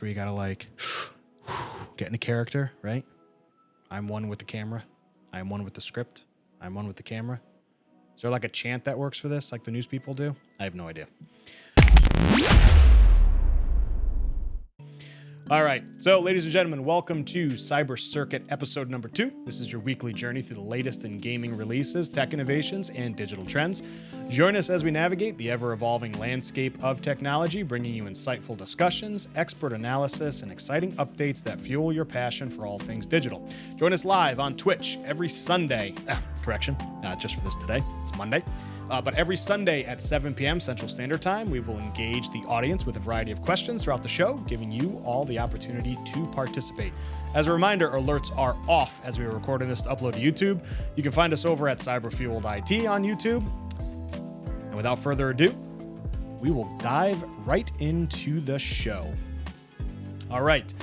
where you gotta like get into character, right? I'm one with the camera. I'm one with the script. I'm one with the camera. Is there like a chant that works for this, like the news people do? I have no idea. All right, so ladies and gentlemen, welcome to Cyber Circuit episode number 2. This is your weekly journey through the latest in gaming releases, tech innovations, and digital trends. Join us as we navigate the ever-evolving landscape of technology, bringing you insightful discussions, expert analysis, and exciting updates that fuel your passion for all things digital. Join us live on Twitch every Sunday. Just for this today, it's Monday. But every Sunday at 7 p.m. Central Standard Time, we will engage the audience with a variety of questions throughout the show, giving you all the opportunity to participate. As a reminder, alerts are off as we are recording this to upload to YouTube. You can find us over at Cyberfueled IT on YouTube. And without further ado, we will dive right into the show. All right.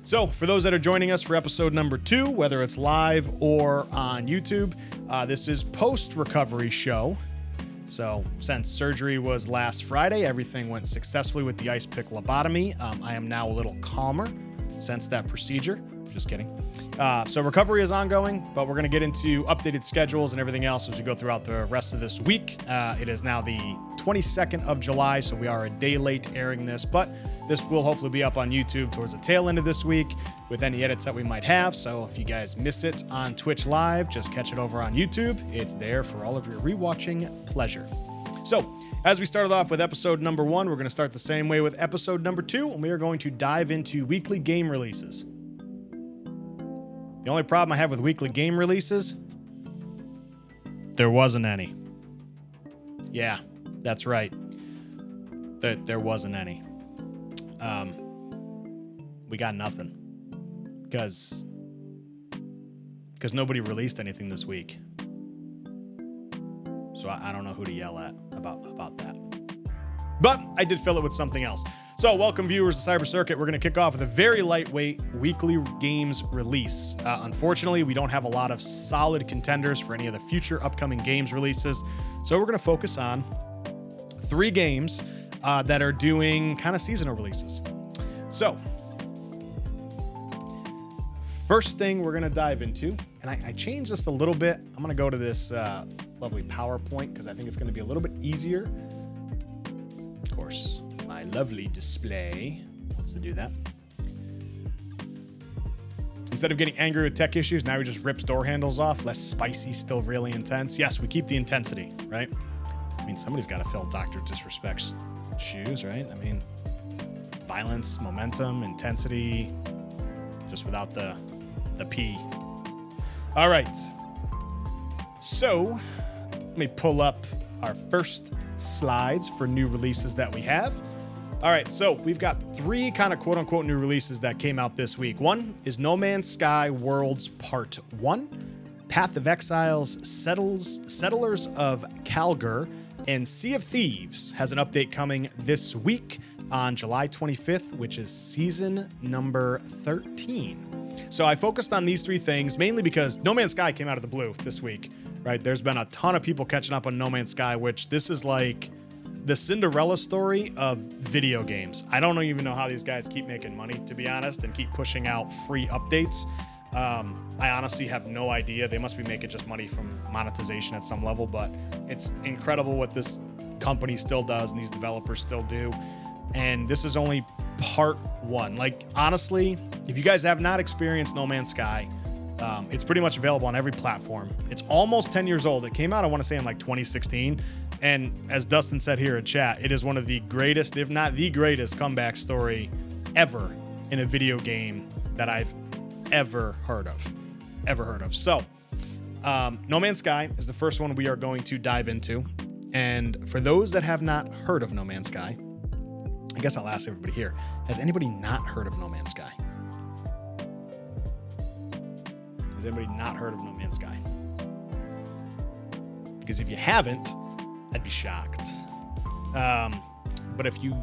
So for those that are joining us for episode number 2, whether it's live or on YouTube, this is post-recovery show. So since surgery was last Friday, everything went successfully with the ice pick lobotomy. I am now a little calmer since that procedure. Just kidding. So recovery is ongoing, but we're going to get into updated schedules and everything else as we go throughout the rest of this week. It is now the 22nd of July, so we are a day late airing this, but this will hopefully be up on YouTube towards the tail end of this week with any edits that we might have. So if you guys miss it on Twitch Live, just catch it over on YouTube. It's there for all of your rewatching pleasure. So as we started off with episode number 1, we're going to start the same way with episode number 2, and we are going to dive into weekly game releases. The only problem I have with weekly game releases, there wasn't any. Yeah, that's right. There wasn't any. We got nothing because nobody released anything this week. So I don't know who to yell at about that. But I did fill it with something else. So welcome viewers to Cyber Circuit. We're going to kick off with a very lightweight weekly games release. Unfortunately, we don't have a lot of solid contenders for any of the future upcoming games releases. So we're going to focus on 3 games that are doing kind of seasonal releases. So first thing we're going to dive into, and I changed this a little bit. I'm going to go to this lovely PowerPoint because I think it's going to be a little bit easier. Of course, my lovely display wants to do that. Instead of getting angry with tech issues, now we just rips door handles off. Less spicy, still really intense. Yes, we keep the intensity, right? I mean, somebody's got to fill Dr. Disrespect's shoes, right? I mean, violence, momentum, intensity, just without the P. All right. So let me pull up our first slides for new releases that we have. All right, so we've got 3 kind of quote-unquote new releases that came out this week. One is No Man's Sky Worlds Part 1, Path of Exiles, Settlers of Calgar, and Sea of Thieves has an update coming this week on July 25th, which is season number 13. So I focused on these 3 things mainly because No Man's Sky came out of the blue this week, right? There's been a ton of people catching up on No Man's Sky, which this is like the Cinderella story of video games. I don't even know how these guys keep making money, to be honest, and keep pushing out free updates. I honestly have no idea. They must be making just money from monetization at some level, but it's incredible what this company still does and these developers still do. And this is only part 1. Like, honestly, if you guys have not experienced No Man's Sky, it's pretty much available on every platform. It's almost 10 years old. It came out, I want to say, in like 2016. And as Dustin said here in chat, it is one of the greatest, if not the greatest, comeback story ever in a video game that I've ever heard of. So, No Man's Sky is the first one we are going to dive into. And for those that have not heard of No Man's Sky, I guess I'll ask everybody here, has anybody not heard of No Man's Sky? Has anybody not heard of No Man's Sky? Because if you haven't, I'd be shocked. But if you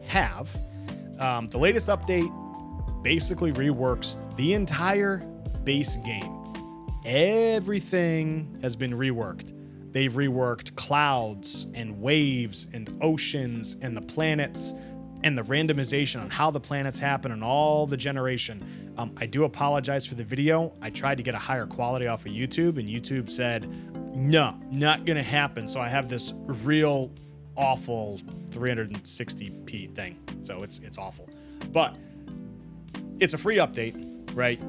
have, the latest update basically reworks the entire base game. Everything has been reworked. They've reworked clouds and waves and oceans and the planets, and the randomization on how the planets happen and all the generation. I do apologize for the video. I tried to get a higher quality off of YouTube, and YouTube said, no, not gonna happen. So I have this real awful 360p thing. So it's awful, but it's a free update, right?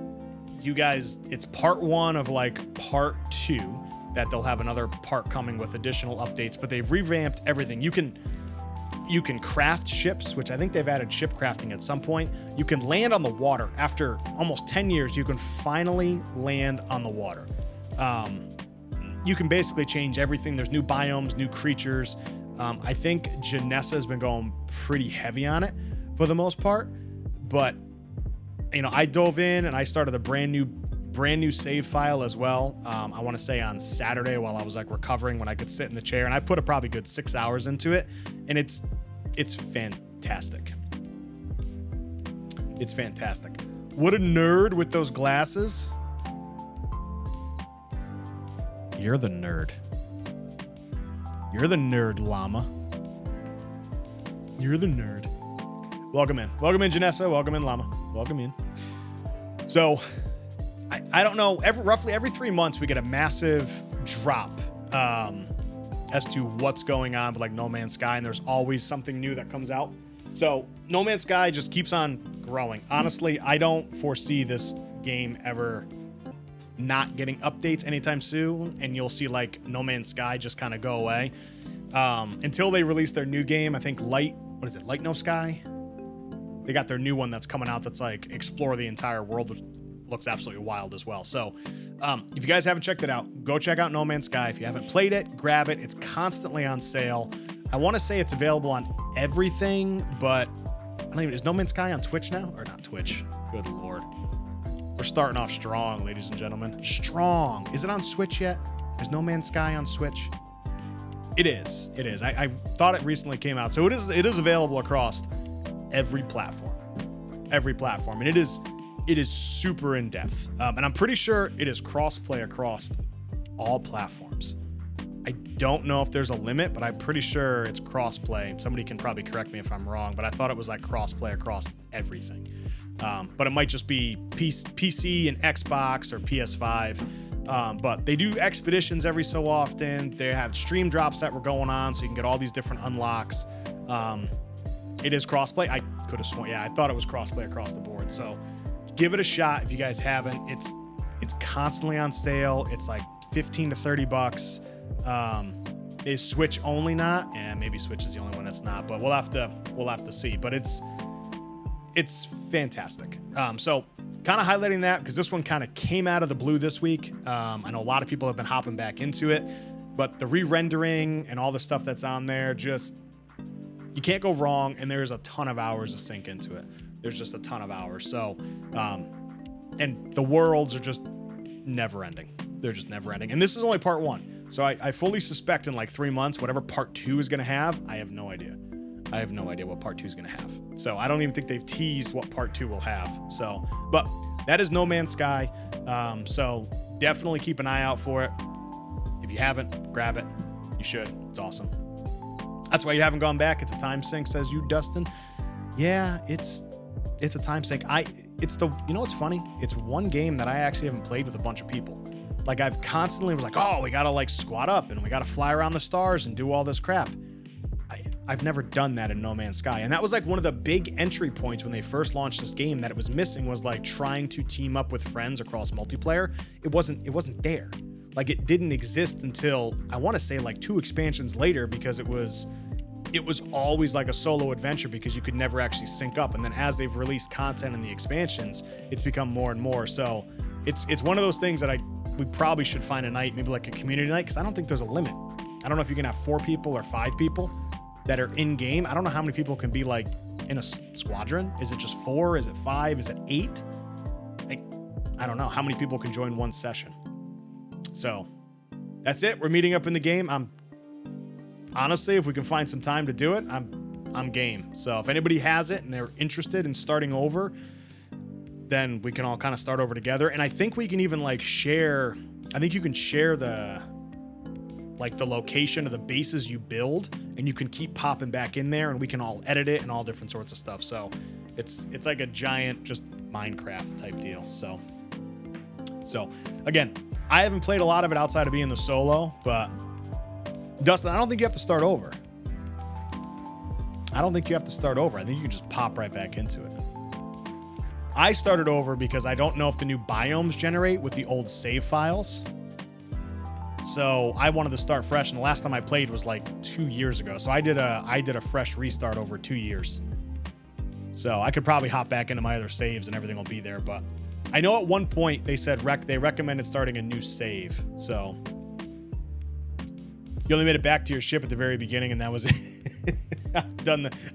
You guys, it's part 1 of like part 2 that they'll have another part coming with additional updates, but they've revamped everything. You can craft ships, which I think they've added ship crafting at some point. You can land on the water. After almost 10 years, you can finally land on the water. You can basically change everything. There's new biomes, new creatures. I think Janessa has been going pretty heavy on it for the most part, but you know, I dove in and I started a brand new save file as well. I want to say on Saturday while I was like recovering, when I could sit in the chair, and I put a probably good 6 hours into it, and it's fantastic. It's fantastic. What a nerd with those glasses. You're the nerd. You're the nerd, llama. You're the nerd. Welcome in, Janessa. Welcome in, llama. Welcome in. So, I don't know. Roughly every 3 months, we get a massive drop as to what's going on with like No Man's Sky, and there's always something new that comes out. So No Man's Sky just keeps on growing. Honestly, I don't foresee this game ever not getting updates anytime soon, and you'll see like No Man's Sky just kind of go away until they release their new game. I think Light No Sky? They got their new one that's coming out that's like explore the entire world, which looks absolutely wild as well. So if you guys haven't checked it out, go check out No Man's Sky. If you haven't played it, grab it. It's constantly on sale. I want to say it's available on everything, but I don't even, is No Man's Sky on Twitch now? Or not Twitch? Good Lord. We're starting off strong, ladies and gentlemen. Strong. Is it on Switch yet? Is No Man's Sky on Switch? It is. It is. I thought it recently came out. So it is available across every platform. Every platform. And it is super in depth. And I'm pretty sure it is cross-play across all platforms. I don't know if there's a limit, but I'm pretty sure it's cross-play. Somebody can probably correct me if I'm wrong, but I thought it was like cross-play across everything. But it might just be PC and Xbox or PS5. But they do expeditions every so often. They have stream drops that were going on, so you can get all these different unlocks. It is crossplay. I could have sworn, yeah, I thought it was crossplay across the board. So give it a shot if you guys haven't. It's constantly on sale. It's like $15 to $30. Is Switch only not? And maybe Switch is the only one that's not. But we'll have to see. But it's fantastic. So kind of highlighting that because this one kind of came out of the blue this week. I know a lot of people have been hopping back into it, but the re-rendering and all the stuff that's on there, just you can't go wrong. And there's a ton of hours to sink into it. There's just a ton of hours. So, and the worlds are just never ending. They're just never ending. And this is only part 1. So I fully suspect in like 3 months, whatever part 2 is going to have, I have no idea. I have no idea what part 2 is going to have. So I don't even think they've teased what part 2 will have. So, but that is No Man's Sky. So definitely keep an eye out for it. If you haven't, grab it. You should. It's awesome. That's why you haven't gone back. It's a time sink, says you, Dustin. Yeah, it's a time sink. You know what's funny? It's one game that I actually haven't played with a bunch of people. Like I've constantly was like, oh, we gotta like squat up and we gotta fly around the stars and do all this crap. I've never done that in No Man's Sky. And that was like one of the big entry points when they first launched this game that it was missing, was like trying to team up with friends across multiplayer. It wasn't there. Like it didn't exist until I want to say like 2 expansions later, because it was always like a solo adventure because you could never actually sync up. And then as they've released content in the expansions, it's become more and more. So it's one of those things that we probably should find a night, maybe like a community night, because I don't think there's a limit. I don't know if you can have 4 people or 5 people that are in game. I don't know how many people can be like in a squadron. Is it just 4? Is it 5? Is it 8? Like, I don't know how many people can join one session. So that's it. We're meeting up in the game. Honestly, if we can find some time to do it, I'm game. So if anybody has it and they're interested in starting over, then we can all kind of start over together. And I think we can even like share. I think you can share the like the location of the bases you build, and you can keep popping back in there, and we can all edit it and all different sorts of stuff. So it's like a giant just Minecraft type deal. So again, I haven't played a lot of it outside of being the solo, but Dustin, I don't think you have to start over. I think you can just pop right back into it. I started over because I don't know if the new biomes generate with the old save files. So I wanted to start fresh, and the last time I played was like 2 years ago. So I did a fresh restart over 2 years. So I could probably hop back into my other saves and everything will be there. But I know at one point they said they recommended starting a new save. So you only made it back to your ship at the very beginning, and that was it.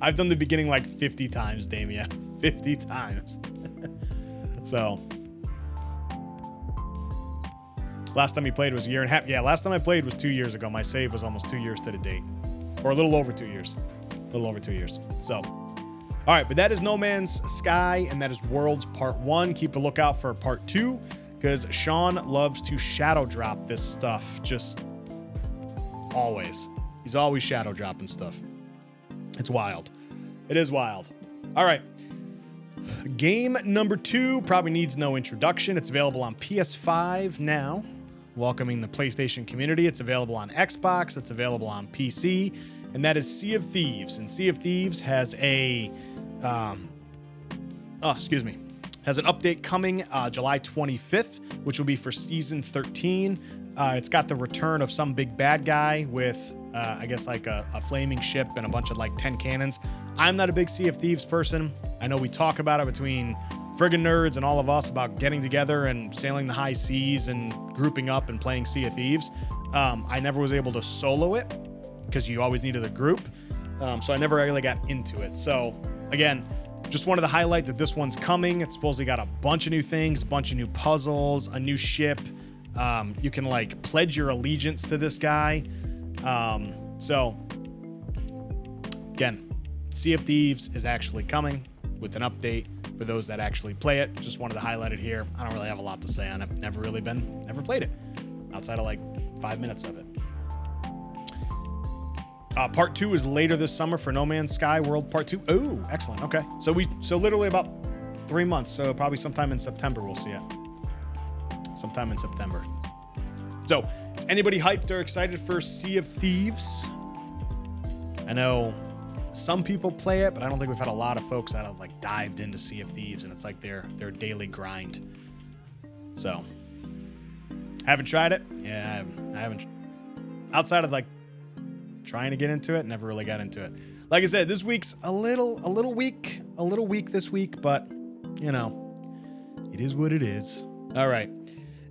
I've done the beginning like 50 times, Damia. 50 times. So last time you played was a year and a half. Yeah, last time I played was 2 years ago. My save was almost 2 years to the date, or a little over 2 years. So, all right, but that is No Man's Sky, and that is Worlds Part 1. Keep a lookout for Part 2, because Sean loves to shadow drop this stuff, just always. He's always shadow dropping stuff. It's wild. It is wild. All right. Game number 2 probably needs no introduction. It's available on PS5 now, welcoming the PlayStation community. It's available on Xbox. It's available on PC, and that is Sea of Thieves. And Sea of Thieves has has an update coming July 25th, which will be for Season 13. It's got the return of some big bad guy with, I guess, like a flaming ship and a bunch of like 10 cannons. I'm not a big Sea of Thieves person. I know we talk about it between friggin' nerds and all of us about getting together and sailing the high seas and grouping up and playing Sea of Thieves. I never was able to solo it because you always needed a group. So I never really got into it. So again, just wanted to highlight that this one's coming. It's supposedly got a bunch of new things, a bunch of new puzzles, a new ship. You can like pledge your allegiance to this guy. So again, Sea of Thieves is actually coming with an update for those that actually play it. Just wanted to highlight it here. I don't really have a lot to say on it. Never played it outside of like 5 minutes of it. Part 2 is later this summer for No Man's Sky World Part 2. Oh, excellent. Okay. So literally about 3 months. So probably sometime in September we'll see it. Sometime in September. So is anybody hyped or excited for Sea of Thieves? I know some people play it, but I don't think we've had a lot of folks that have like dived into Sea of Thieves, and it's like their daily grind. So haven't tried it. Yeah, I haven't. Outside of like trying to get into it, never really got into it. Like I said, this week's a little weak this week, but you know, it is what it is. All right.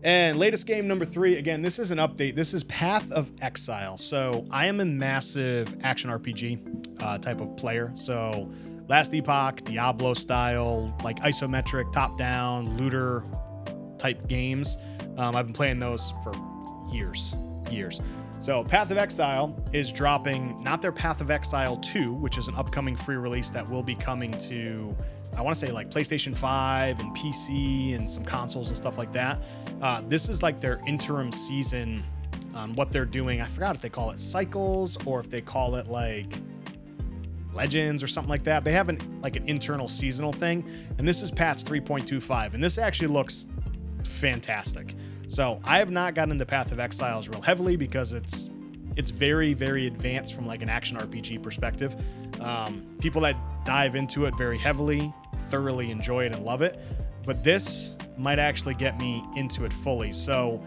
And latest game number 3, again, this is an update. This is Path of Exile. So I am a massive action RPG type of player. So Last Epoch, Diablo style, like isometric, top-down, looter type games. I've been playing those for years. So Path of Exile is dropping, not their Path of Exile 2, which is an upcoming free release that will be coming to, I want to say like PlayStation 5 and PC and some consoles and stuff like that. This is like their interim season on what they're doing. I forgot if they call it Cycles or if they call it like Legends or something like that. They have an internal seasonal thing, and this is patch 3.25, and this actually looks fantastic. So I have not gotten into Path of Exiles real heavily because it's very, very advanced from like an action RPG perspective. People that dive into it very heavily thoroughly enjoy it and love it, but this might actually get me into it fully. So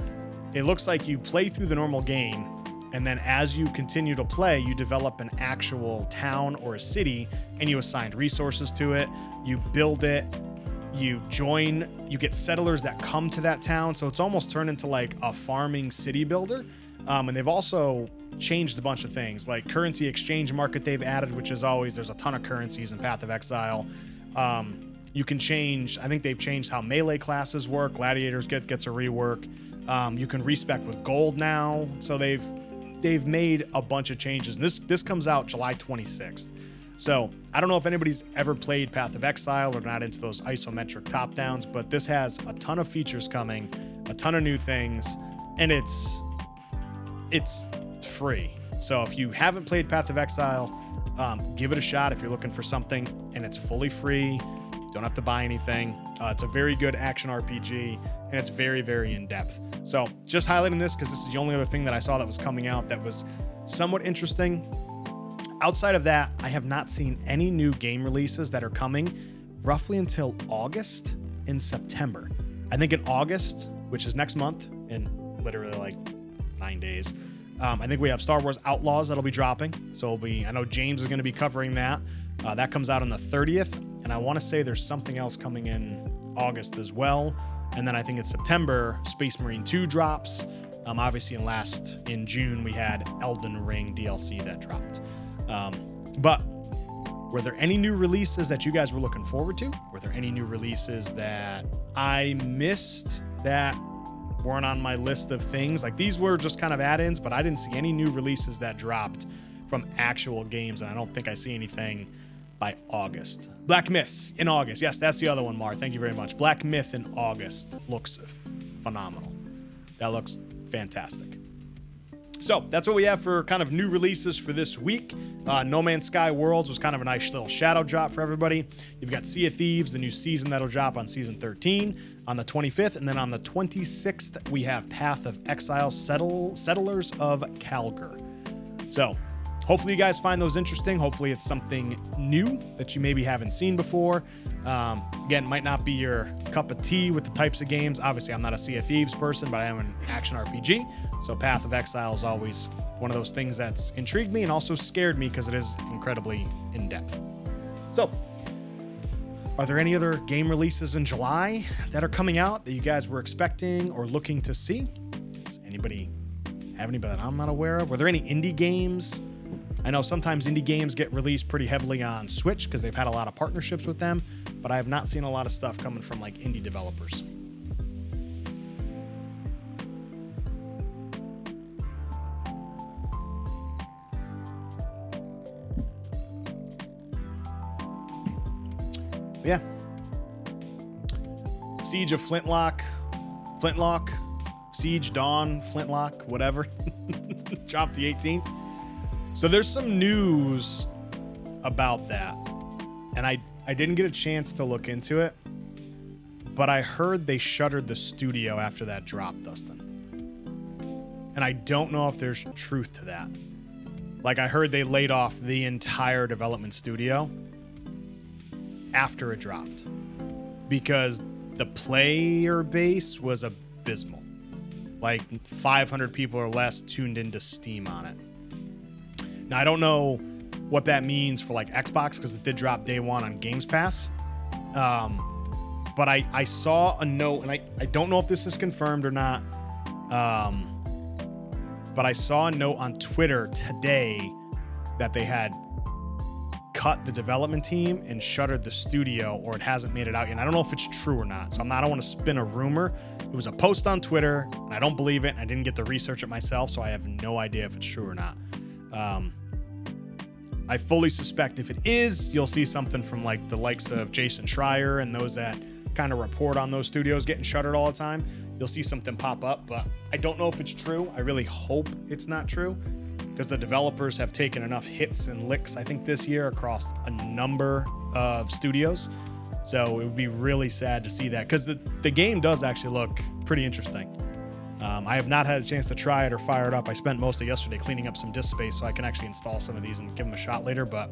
it looks like you play through the normal game, and then as you continue to play, you develop an actual town or a city, and you assign resources to it, you build it, you get settlers that come to that town. So it's almost turned into like a farming city builder. And they've also changed a bunch of things, like currency exchange market they've added, which is always, there's a ton of currencies in Path of Exile. You can change, I think they've changed how melee classes work. Gladiators gets a rework. You can respec with gold now. So they've made a bunch of changes. And this comes out July 26th. So I don't know if anybody's ever played Path of Exile or not into those isometric top downs, but this has a ton of features coming, a ton of new things, and it's free. So if you haven't played Path of Exile, give it a shot if you're looking for something, and it's fully free. Don't have to buy anything. It's a very good action RPG, and it's very, very in-depth. So just highlighting this because this is the only other thing that I saw that was coming out that was somewhat interesting. Outside of that, I have not seen any new game releases that are coming roughly until August and September. I think in August, which is next month, in literally like 9 days, I think we have Star Wars Outlaws that'll be dropping. So I know James is going to be covering that. That comes out on the 30th. And I want to say there's something else coming in August as well. And then I think in September, Space Marine 2 drops. Obviously in June, we had Elden Ring DLC that dropped. But were there any new releases that you guys were looking forward to? Were there any new releases that I missed that weren't on my list of things? Like, these were just kind of add-ins, but I didn't see any new releases that dropped from actual games, and I don't think I see anything by August. Black Myth in August. Yes, that's the other one, Mar. Thank you very much. Black Myth in August looks phenomenal. That looks fantastic. So that's what we have for kind of new releases for this week. No Man's Sky Worlds was kind of a nice little shadow drop for everybody. You've got Sea of Thieves, the new season that'll drop on season 13 on the 25th. And then on the 26th, we have Path of Exile, Settlers of Calgar. So hopefully you guys find those interesting. Hopefully it's something new that you maybe haven't seen before. Again, might not be your cup of tea with the types of games. Obviously, I'm not a Sea of Thieves person, but I am an action RPG. So Path of Exile is always one of those things that's intrigued me and also scared me because it is incredibly in-depth. So, are there any other game releases in July that are coming out that you guys were expecting or looking to see? Does anybody have any that I'm not aware of? Were there any indie games? I know sometimes indie games get released pretty heavily on Switch because they've had a lot of partnerships with them, but I have not seen a lot of stuff coming from like indie developers. Yeah. Siege of Flintlock, Siege, Dawn, Flintlock, whatever. Dropped the 18th. So there's some news about that. And I didn't get a chance to look into it, but I heard they shuttered the studio after that drop, Dustin. And I don't know if there's truth to that. Like, I heard they laid off the entire development studio after it dropped because the player base was abysmal. Like 500 people or less tuned into Steam on it. Now, I don't know what that means for like Xbox because it did drop day one on Games Pass. But I saw a note, and I don't know if this is confirmed or not. But I saw a note on Twitter today that they had cut the development team and shuttered the studio, or it hasn't made it out yet. And I don't know if it's true or not. So I don't want to spin a rumor. It was a post on Twitter, and I don't believe it, and I didn't get to research it myself, so I have no idea if it's true or not. I fully suspect if it is, you'll see something from like the likes of Jason Schreier and those that kind of report on those studios getting shuttered all the time. You'll see something pop up, but I don't know if it's true. I really hope it's not true because the developers have taken enough hits and licks, I think, this year across a number of studios. So it would be really sad to see that because the game does actually look pretty interesting. I have not had a chance to try it or fire it up. I spent most of yesterday cleaning up some disk space so I can actually install some of these and give them a shot later, but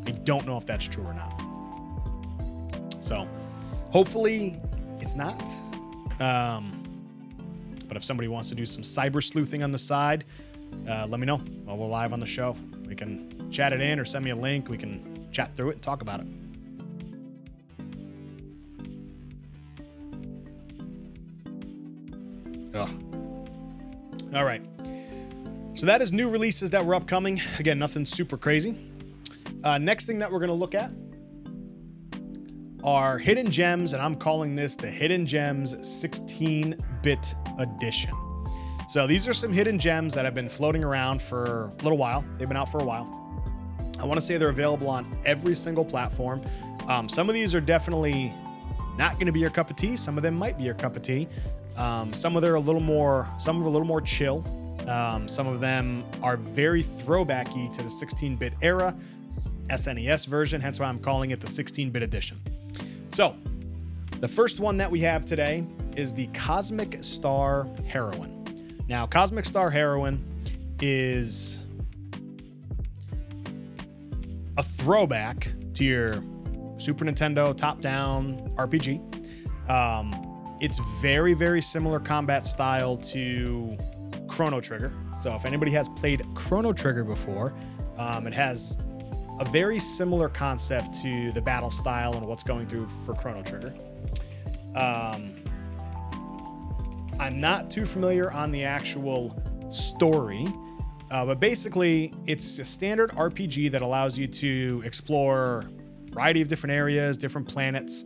I don't know if that's true or not. So hopefully it's not. But if somebody wants to do some cyber sleuthing on the side, let me know. While we're live on the show, we can chat it in or send me a link. We can chat through it and talk about it. Ugh. All right. So that is new releases that were upcoming. Again, nothing super crazy. Next thing that we're going to look at are hidden gems, and I'm calling this the Hidden Gems 16-bit edition. So these are some hidden gems that have been floating around for a little while. They've been out for a while. I want to say they're available on every single platform. Some of these are definitely not going to be your cup of tea. Some of them might be your cup of tea. Some are a little more chill. Some of them are very throwbacky to the 16-bit era, SNES version, hence why I'm calling it the 16-bit edition. So, the first one that we have today is the Cosmic Star Heroine. Now, Cosmic Star Heroine is a throwback to your Super Nintendo top-down RPG. It's very, very similar combat style to Chrono Trigger. So if anybody has played Chrono Trigger before, it has a very similar concept to the battle style and what's going through for Chrono Trigger. I'm not too familiar on the actual story, but basically it's a standard RPG that allows you to explore a variety of different areas, different planets.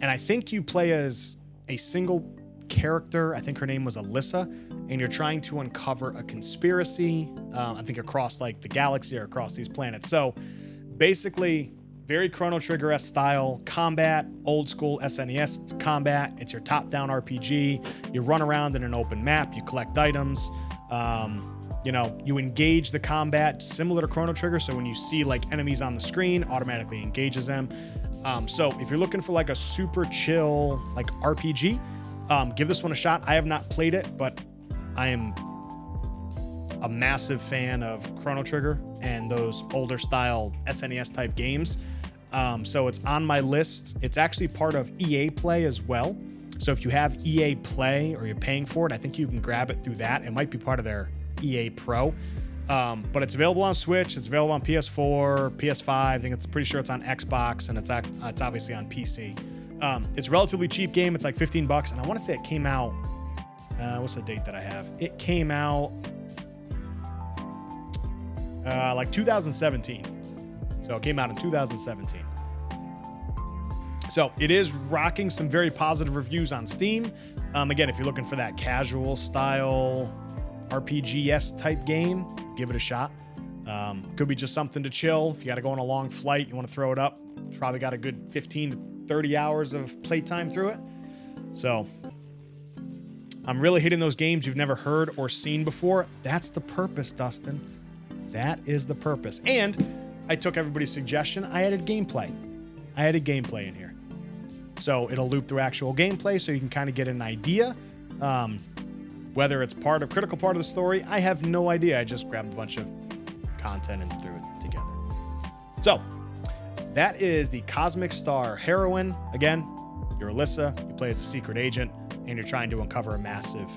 And I think you play as a single character. I think her name was Alyssa, and you're trying to uncover a conspiracy, I think across like the galaxy or across these planets. So basically, very Chrono Trigger-esque style combat, old school SNES combat. It's your top-down RPG. You run around in an open map. You collect items. You engage the combat similar to Chrono Trigger. So when you see like enemies on the screen, automatically engages them. So if you're looking for like a super chill like RPG, give this one a shot. I have not played it, but I am a massive fan of Chrono Trigger and those older style SNES type games. So it's on my list. It's actually part of EA Play as well. So if you have EA Play or you're paying for it, I think you can grab it through that. It might be part of their EA Pro. But it's available on Switch. It's available on PS4, PS5. I think it's pretty sure it's on Xbox, and it's obviously on PC. It's a relatively cheap game. It's like $15, and I want to say it came out. What's the date that I have? It came out like 2017. So it came out in 2017. So it is rocking some very positive reviews on Steam. Again, if you're looking for that casual style RPG-esque type game, give it a shot. Could be just something to chill. If you got to go on a long flight, you want to throw it up. It's probably got a good 15 to 30 hours of playtime through it. So I'm really hitting those games you've never heard or seen before. That's the purpose, Dustin. That is the purpose. And I took everybody's suggestion. I added gameplay. I added gameplay in here. So it'll loop through actual gameplay so you can kind of get an idea. Whether it's critical part of the story, I have no idea. I just grabbed a bunch of content and threw it together. So that is the Cosmic Star Heroine. Again, you're Alyssa, you play as a secret agent, and you're trying to uncover a massive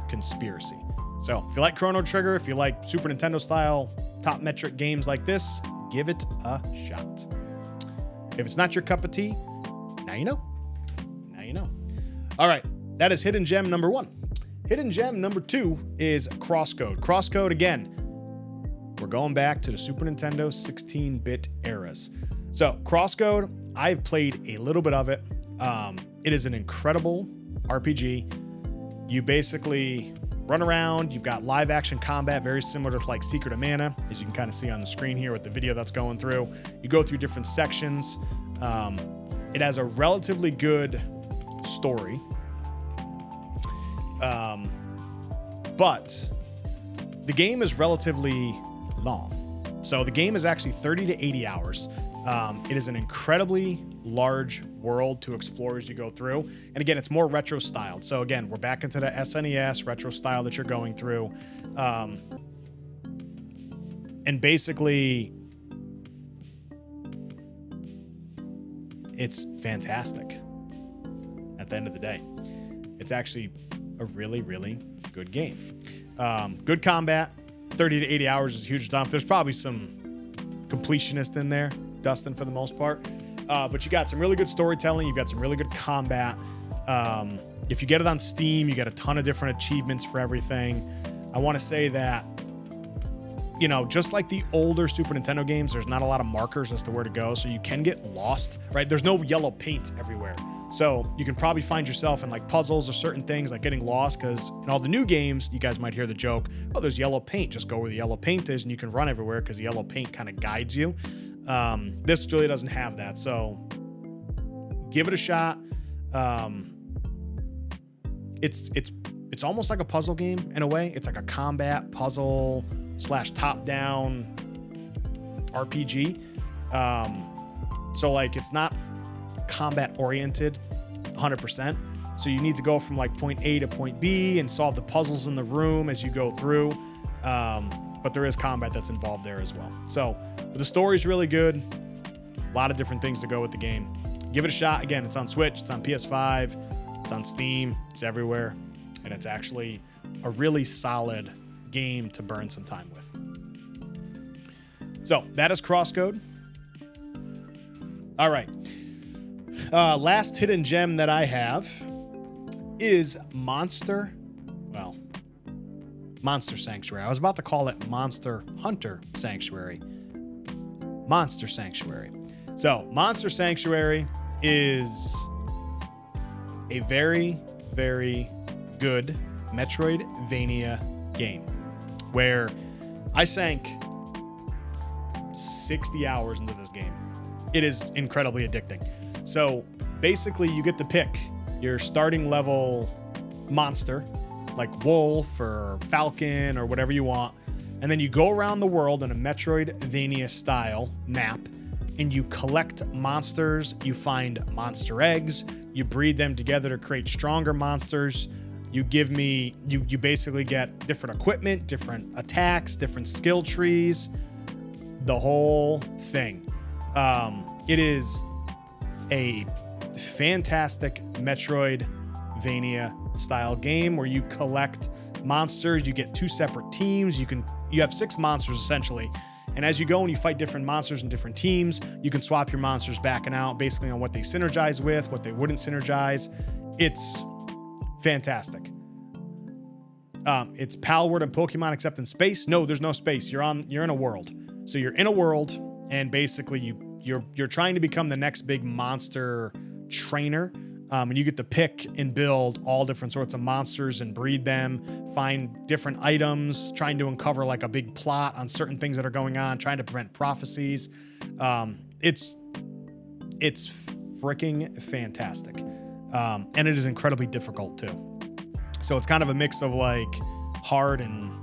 conspiracy. So if you like Chrono Trigger, if you like Super Nintendo style top metric games like this, give it a shot. If it's not your cup of tea, now you know. Now you know. All right, that is Hidden Gem number 1. Hidden Gem number 2 is Crosscode. Crosscode, again, we're going back to the Super Nintendo 16-bit eras. So Crosscode, I've played a little bit of it. It is an incredible RPG. You basically run around. You've got live action combat, very similar to like Secret of Mana, as you can kind of see on the screen here with the video that's going through. You go through different sections. It has a relatively good story. But the game is relatively long. So the game is actually 30 to 80 hours. It is an incredibly large world to explore as you go through. And again, it's more retro styled. So again, we're back into the SNES retro style that you're going through. And basically, it's fantastic at the end of the day. It's actually a really, really good game. Good combat. 30 to 80 hours is a huge dump. There's probably some completionist in there, Dustin, for the most part. But you got some really good storytelling. You've got some really good combat. If you get it on Steam, you get a ton of different achievements for everything. I want to say that, just like the older Super Nintendo games, there's not a lot of markers as to where to go, so you can get lost, right? There's no yellow paint everywhere. So you can probably find yourself in like puzzles or certain things like getting lost, because in all the new games, you guys might hear the joke, oh, there's yellow paint. Just go where the yellow paint is and you can run everywhere because the yellow paint kind of guides you. This really doesn't have that. So give it a shot. it's almost like a puzzle game in a way. It's like a combat puzzle / top-down RPG. So like it's not combat oriented 100%. So you need to go from like point A to point B and solve the puzzles in the room as you go through. But there is combat that's involved there as well. So the story's really good. A lot of different things to go with the game. Give it a shot. Again, it's on Switch, it's on PS5, it's on Steam, it's everywhere. And it's actually a really solid game to burn some time with. So that is Crosscode. All right. Last hidden gem that I have is Monster Sanctuary. I was about to call it Monster Hunter Sanctuary. Monster Sanctuary. So Monster Sanctuary is a very, very good Metroidvania game where I sank 60 hours into this game. It is incredibly addicting. So basically you get to pick your starting level monster, like wolf or falcon or whatever you want. And then you go around the world in a Metroidvania style map and you collect monsters. You find monster eggs. You breed them together to create stronger monsters. You basically get different equipment, different attacks, different skill trees, the whole thing. It is a fantastic Metroidvania style game where you collect monsters. You get 2 separate teams. You have 6 monsters essentially. And as you go and you fight different monsters in different teams, you can swap your monsters back and out basically on what they synergize with, what they wouldn't synergize. It's fantastic. It's Palworld and Pokemon except in space. No, there's no space. You're in a world. So you're in a world and basically you're trying to become the next big monster trainer. And you get to pick and build all different sorts of monsters and breed them, find different items, trying to uncover like a big plot on certain things that are going on, trying to prevent prophecies. It's freaking fantastic. And it is incredibly difficult too. So it's kind of a mix of like hard and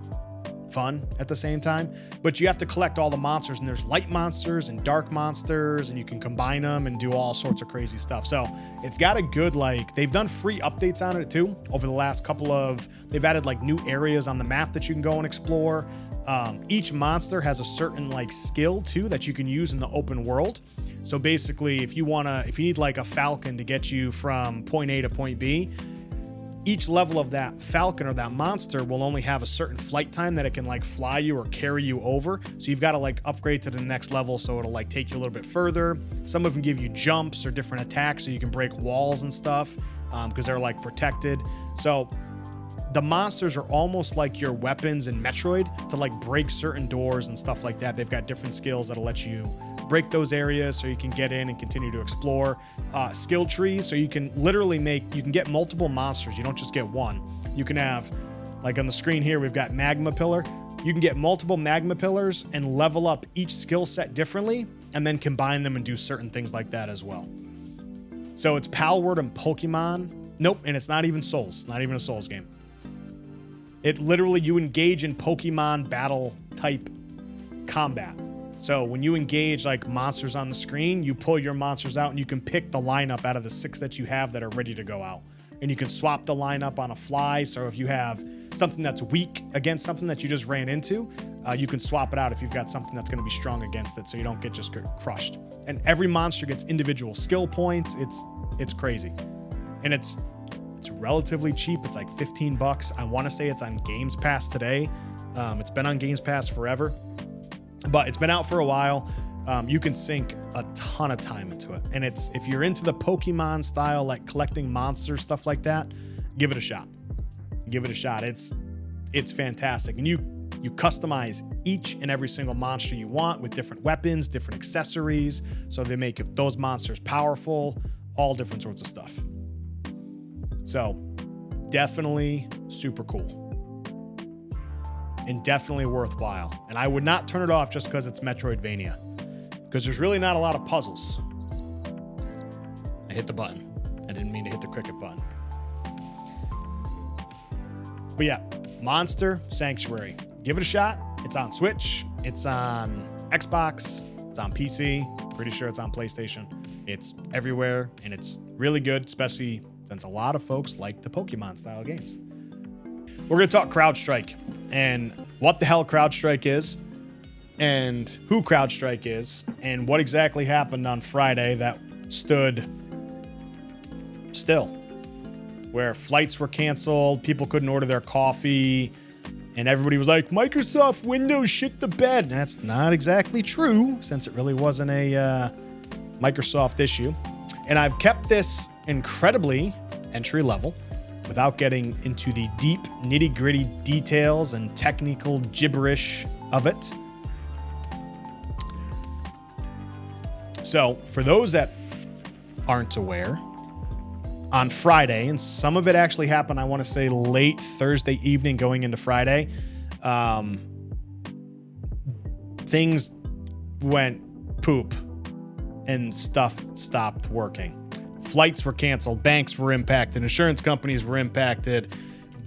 fun at the same time, but you have to collect all the monsters, and there's light monsters and dark monsters, and you can combine them and do all sorts of crazy stuff. So it's got a good, they've done free updates on it too over the last they've added like new areas on the map that you can go and explore. Each monster has a certain skill too that you can use in the open world. So basically if you need like a falcon to get you from point A to point B, each level of that falcon or that monster will only have a certain flight time that it can fly you or carry you over. So you've got to upgrade to the next level so it'll take you a little bit further. Some of them give you jumps or different attacks so you can break walls and stuff because they're protected. So the monsters are almost like your weapons in Metroid to break certain doors and stuff like that. They've got different skills that'll let you break those areas so you can get in and continue to explore. Skill trees, so you can literally get multiple monsters. You don't just get one. You can have, on the screen here, we've got Magma Pillar. You can get multiple Magma Pillars and level up each skill set differently and then combine them and do certain things like that as well. So it's Palworld and Pokemon. Nope, and it's not even Souls. Not even a Souls game. It literally, you engage in Pokemon battle type combat. So when you engage monsters on the screen, you pull your monsters out and you can pick the lineup out of the 6 that you have that are ready to go out. And you can swap the lineup on a fly. So if you have something that's weak against something that you just ran into, you can swap it out if you've got something that's going to be strong against it so you don't get crushed. And every monster gets individual skill points. It's crazy. And it's relatively cheap. It's $15. I want to say it's on Games Pass today. It's been on Games Pass forever. But it's been out for a while. You can sink a ton of time into it. And if you're into the Pokemon style, collecting monsters, stuff like that, give it a shot. Give it a shot. It's fantastic. And you customize each and every single monster you want with different weapons, different accessories. So they make those monsters powerful, all different sorts of stuff. So definitely super cool. And definitely worthwhile. And I would not turn it off just because it's Metroidvania. Because there's really not a lot of puzzles. I hit the button. I didn't mean to hit the cricket button. But yeah, Monster Sanctuary. Give it a shot. It's on Switch. It's on Xbox. It's on PC. Pretty sure it's on PlayStation. It's everywhere, and it's really good, especially since a lot of folks like the Pokemon style games. We're going to talk Crowdstrike and what the hell Crowdstrike is and who Crowdstrike is and what exactly happened on Friday that stood still, where flights were canceled, people couldn't order their coffee, and everybody was like, Microsoft Windows shit the bed. That's not exactly true, since it really wasn't a Microsoft issue. And I've kept this incredibly entry level without getting into the deep nitty-gritty details and technical gibberish of it. So for those that aren't aware, on Friday, and some of it actually happened, I want to say late Thursday evening going into Friday, things went poop and stuff stopped working. Flights were canceled, banks were impacted, insurance companies were impacted,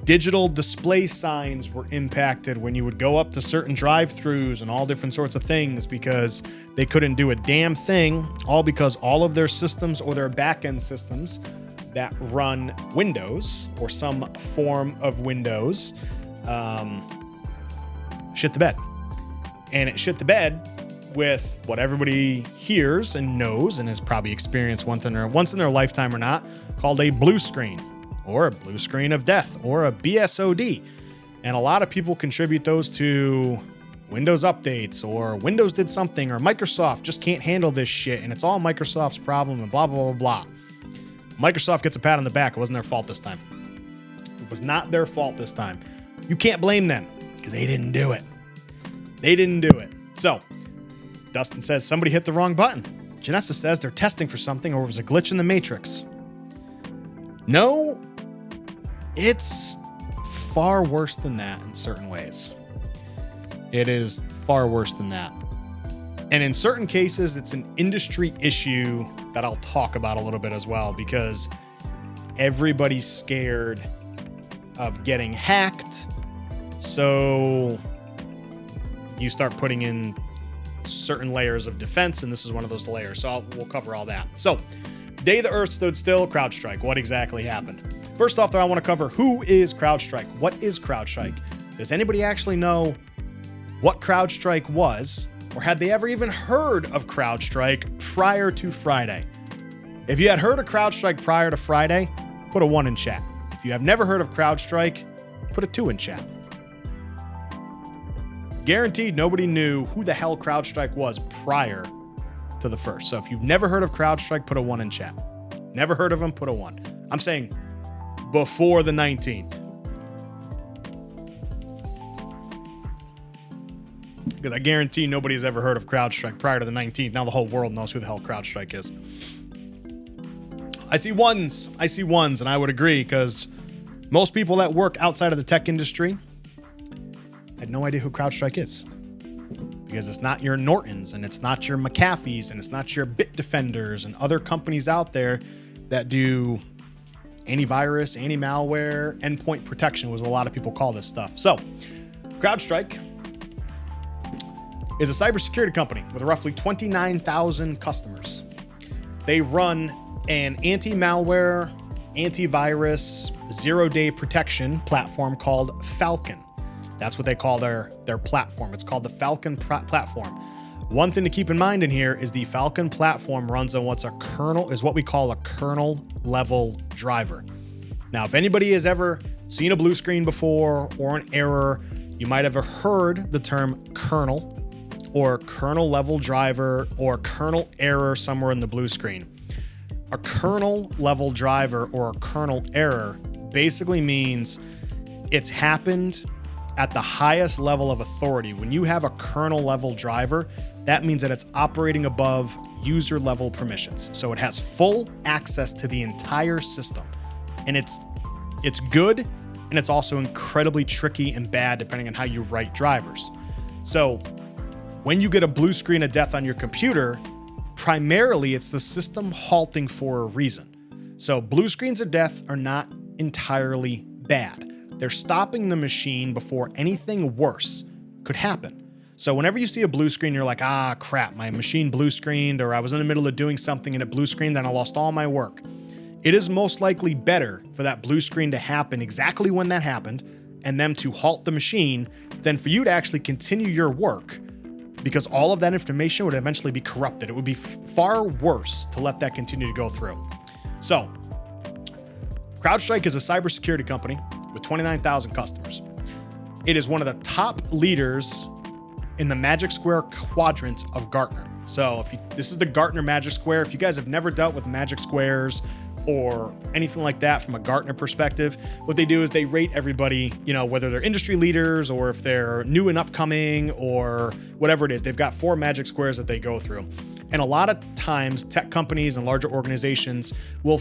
digital display signs were impacted when you would go up to certain drive-thrus and all different sorts of things because they couldn't do a damn thing, all because all of their systems or their back-end systems that run Windows or some form of Windows shit the bed. And it shit the bed with what everybody hears and knows and has probably experienced once in their lifetime or not, called a blue screen or a blue screen of death or a BSOD. And a lot of people contribute those to Windows updates or Windows did something or Microsoft just can't handle this shit and it's all Microsoft's problem and blah, blah, blah, blah. Microsoft gets a pat on the back. It wasn't their fault this time. It was not their fault this time. You can't blame them because they didn't do it. They didn't do it. So Dustin says somebody hit the wrong button. Janessa says they're testing for something or it was a glitch in the matrix. No, it's far worse than that in certain ways. It is far worse than that. And in certain cases, it's an industry issue that I'll talk about a little bit as well, because everybody's scared of getting hacked. So you start putting in certain layers of defense, and this is one of those layers. So we'll cover all that. So day the earth stood still, Crowdstrike. What exactly happened? First off, there, I want to cover who is Crowdstrike. What is Crowdstrike? Does anybody actually know what Crowdstrike was? Or had they ever even heard of Crowdstrike prior to Friday? If you had heard of Crowdstrike prior to Friday, put a 1 in chat. If you have never heard of Crowdstrike, put a 2 in chat. Guaranteed nobody knew who the hell Crowdstrike was prior to the first. So if you've never heard of Crowdstrike, put a 1 in chat. Never heard of him, put a 1. I'm saying before the 19th. Because I guarantee nobody's ever heard of Crowdstrike prior to the 19th. Now the whole world knows who the hell Crowdstrike is. I see ones, and I would agree, because most people that work outside of the tech industry had no idea who Crowdstrike is. Because it's not your Nortons, and it's not your McAfee's, and it's not your Bitdefenders, and other companies out there that do antivirus, anti-malware, endpoint protection was what a lot of people call this stuff. So, Crowdstrike is a cybersecurity company with roughly 29,000 customers. They run an anti-malware, antivirus, zero-day protection platform called Falcon. That's what they call their platform. It's called the Falcon platform. One thing to keep in mind in here is the Falcon platform runs on what we call a kernel level driver. Now, if anybody has ever seen a blue screen before or an error, you might have heard the term kernel or kernel level driver or kernel error somewhere in the blue screen. A kernel level driver or a kernel error basically means it's happened at the highest level of authority. When you have a kernel level driver, that means that it's operating above user level permissions. So it has full access to the entire system. And it's good, and it's also incredibly tricky and bad depending on how you write drivers. So when you get a blue screen of death on your computer, primarily it's the system halting for a reason. So blue screens of death are not entirely bad. They're stopping the machine before anything worse could happen. So whenever you see a blue screen, you're like, ah, crap, my machine blue screened, or I was in the middle of doing something and it blue screened, then I lost all my work. It is most likely better for that blue screen to happen exactly when that happened and them to halt the machine than for you to actually continue your work, because all of that information would eventually be corrupted. It would be far worse to let that continue to go through. So Crowdstrike is a cybersecurity company with 29,000 customers. It is one of the top leaders in the Magic Square quadrant of Gartner. So this is the Gartner Magic Square. If you guys have never dealt with Magic Squares or anything like that from a Gartner perspective, what they do is they rate everybody, whether they're industry leaders or if they're new and upcoming or whatever it is. They've got 4 Magic Squares that they go through. And a lot of times tech companies and larger organizations will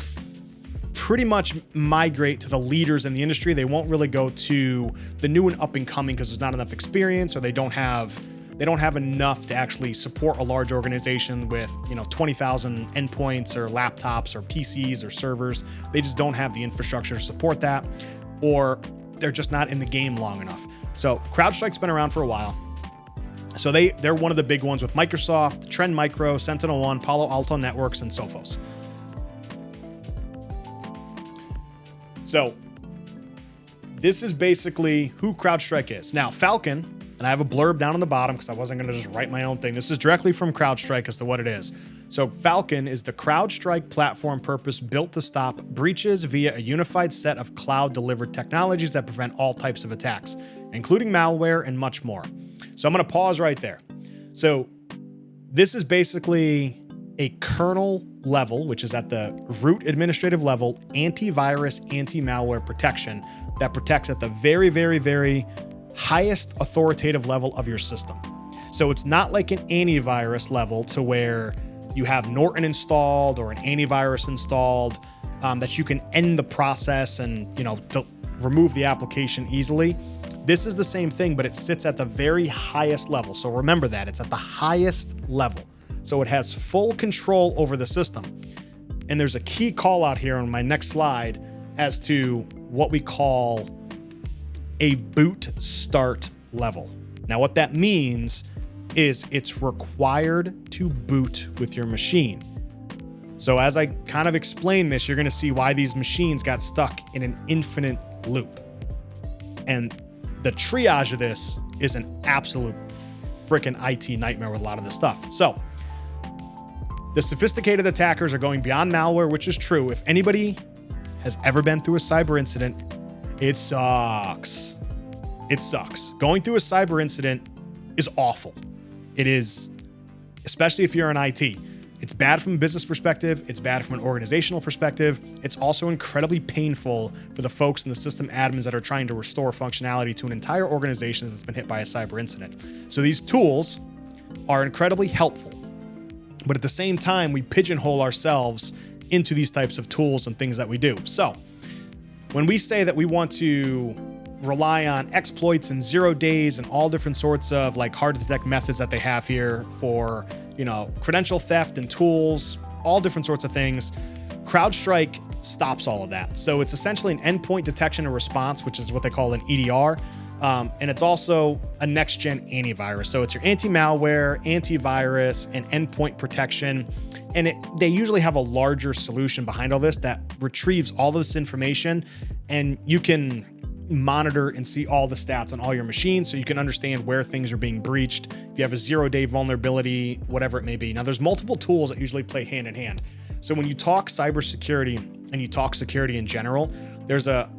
pretty much migrate to the leaders in the industry. They won't really go to the new and up and coming because there's not enough experience, or they don't have enough to actually support a large organization with 20,000 endpoints or laptops or PCs or servers. They just don't have the infrastructure to support that, or they're just not in the game long enough. So CrowdStrike's been around for a while. So they're one of the big ones with Microsoft, Trend Micro, SentinelOne, Palo Alto Networks, and Sophos. So this is basically who CrowdStrike is. Now, Falcon, and I have a blurb down on the bottom because I wasn't going to just write my own thing. This is directly from CrowdStrike as to what it is. So Falcon is the CrowdStrike platform purpose built to stop breaches via a unified set of cloud-delivered technologies that prevent all types of attacks, including malware and much more. So I'm going to pause right there. So this is basically a kernel level, which is at the root administrative level, antivirus, anti-malware protection that protects at the very, very, very highest authoritative level of your system. So it's not like an antivirus level to where you have Norton installed or an antivirus installed that you can end the process and remove the application easily. This is the same thing, but it sits at the very highest level. So remember that it's at the highest level. So it has full control over the system. And there's a key call out here on my next slide as to what we call a boot start level. Now, what that means is it's required to boot with your machine. So as I kind of explain this, you're going to see why these machines got stuck in an infinite loop. And the triage of this is an absolute freaking IT nightmare with a lot of this stuff. So the sophisticated attackers are going beyond malware, which is true. If anybody has ever been through a cyber incident, it sucks. It sucks. Going through a cyber incident is awful. It is, especially if you're in IT. It's bad from a business perspective. It's bad from an organizational perspective. It's also incredibly painful for the folks and the system admins that are trying to restore functionality to an entire organization that's been hit by a cyber incident. So these tools are incredibly helpful. But at the same time, we pigeonhole ourselves into these types of tools and things that we do. So when we say that we want to rely on exploits and 0 days and all different sorts of hard to detect methods that they have here for, credential theft and tools, all different sorts of things, CrowdStrike stops all of that. So it's essentially an endpoint detection and response, which is what they call an EDR. And it's also a next-gen antivirus. So it's your anti-malware, antivirus, and endpoint protection. And they usually have a larger solution behind all this that retrieves all this information, and you can monitor and see all the stats on all your machines so you can understand where things are being breached. If you have a 0-day vulnerability, whatever it may be. Now, there's multiple tools that usually play hand in hand. So when you talk cybersecurity and you talk security in general, there's a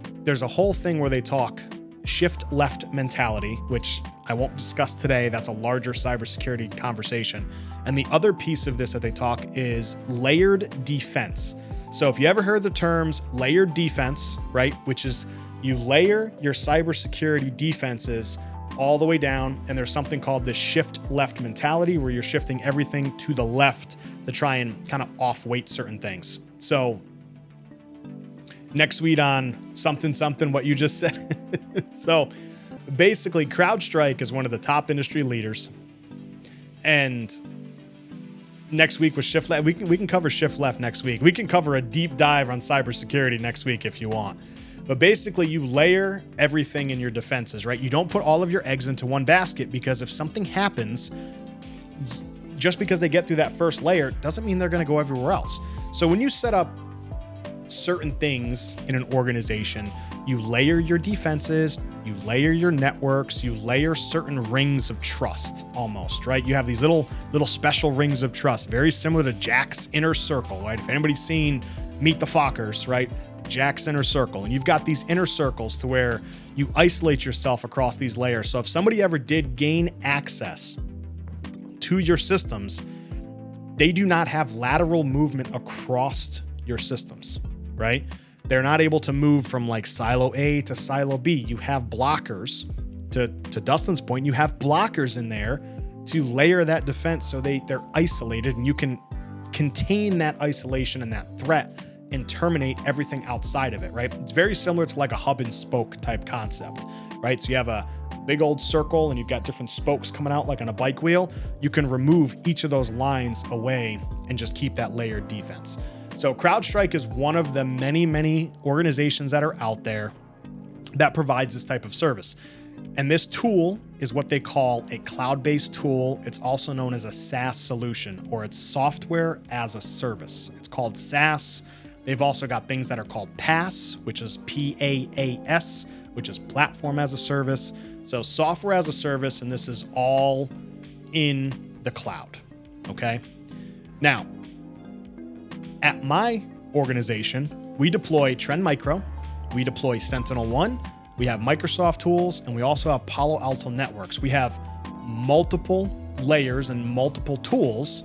whole thing where they talk shift left mentality, which I won't discuss today. That's a larger cybersecurity conversation. And the other piece of this that they talk is layered defense. So if you ever heard the terms layered defense, right, which is you layer your cybersecurity defenses all the way down, and there's something called the shift left mentality where you're shifting everything to the left to try and kind of off-weight certain things. So next week on something, what you just said. So basically CrowdStrike is one of the top industry leaders. And next week with shift left, we can cover shift left next week. We can cover a deep dive on cybersecurity next week if you want. But basically, you layer everything in your defenses, right? You don't put all of your eggs into one basket, because if something happens, just because they get through that first layer doesn't mean they're going to go everywhere else. So when you set up certain things in an organization, you layer your defenses, you layer your networks, you layer certain rings of trust almost, right? You have these little special rings of trust, very similar to Jack's inner circle, right? If anybody's seen Meet the Fockers, right? Jack's inner circle. And you've got these inner circles to where you isolate yourself across these layers. So if somebody ever did gain access to your systems, they do not have lateral movement across your systems, right? They're not able to move from like silo A to silo B. You have blockers. To Dustin's point, you have blockers in there to layer that defense so they're isolated, and you can contain that isolation and that threat and terminate everything outside of it, right? It's very similar to like a hub and spoke type concept, right? So you have a big old circle and you've got different spokes coming out like on a bike wheel. You can remove each of those lines away and just keep that layered defense. So Crowdstrike is one of the many, many organizations that are out there that provides this type of service. And this tool is what they call a cloud-based tool. It's also known as a SaaS solution, or it's software as a service. It's called SaaS. They've also got things that are called PaaS, which is PaaS, which is platform as a service. So software as a service, and this is all in the cloud, okay? Now, at my organization, we deploy Trend Micro, we deploy SentinelOne, we have Microsoft tools, and we also have Palo Alto networks. We have multiple layers and multiple tools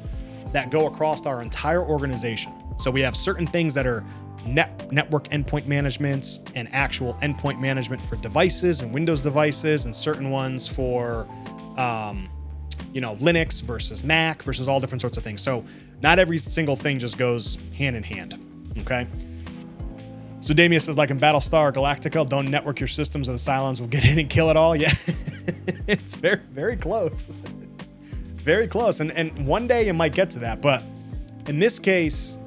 that go across our entire organization. So we have certain things that are network endpoint management and actual endpoint management for devices and Windows devices, and certain ones for, Linux versus Mac versus all different sorts of things. So not every single thing just goes hand in hand. Okay. So Damien says, like in Battlestar Galactica, don't network your systems or the Cylons will get in and kill it all. Yeah, it's very, very close. Very close. And one day it might get to that. But in this case,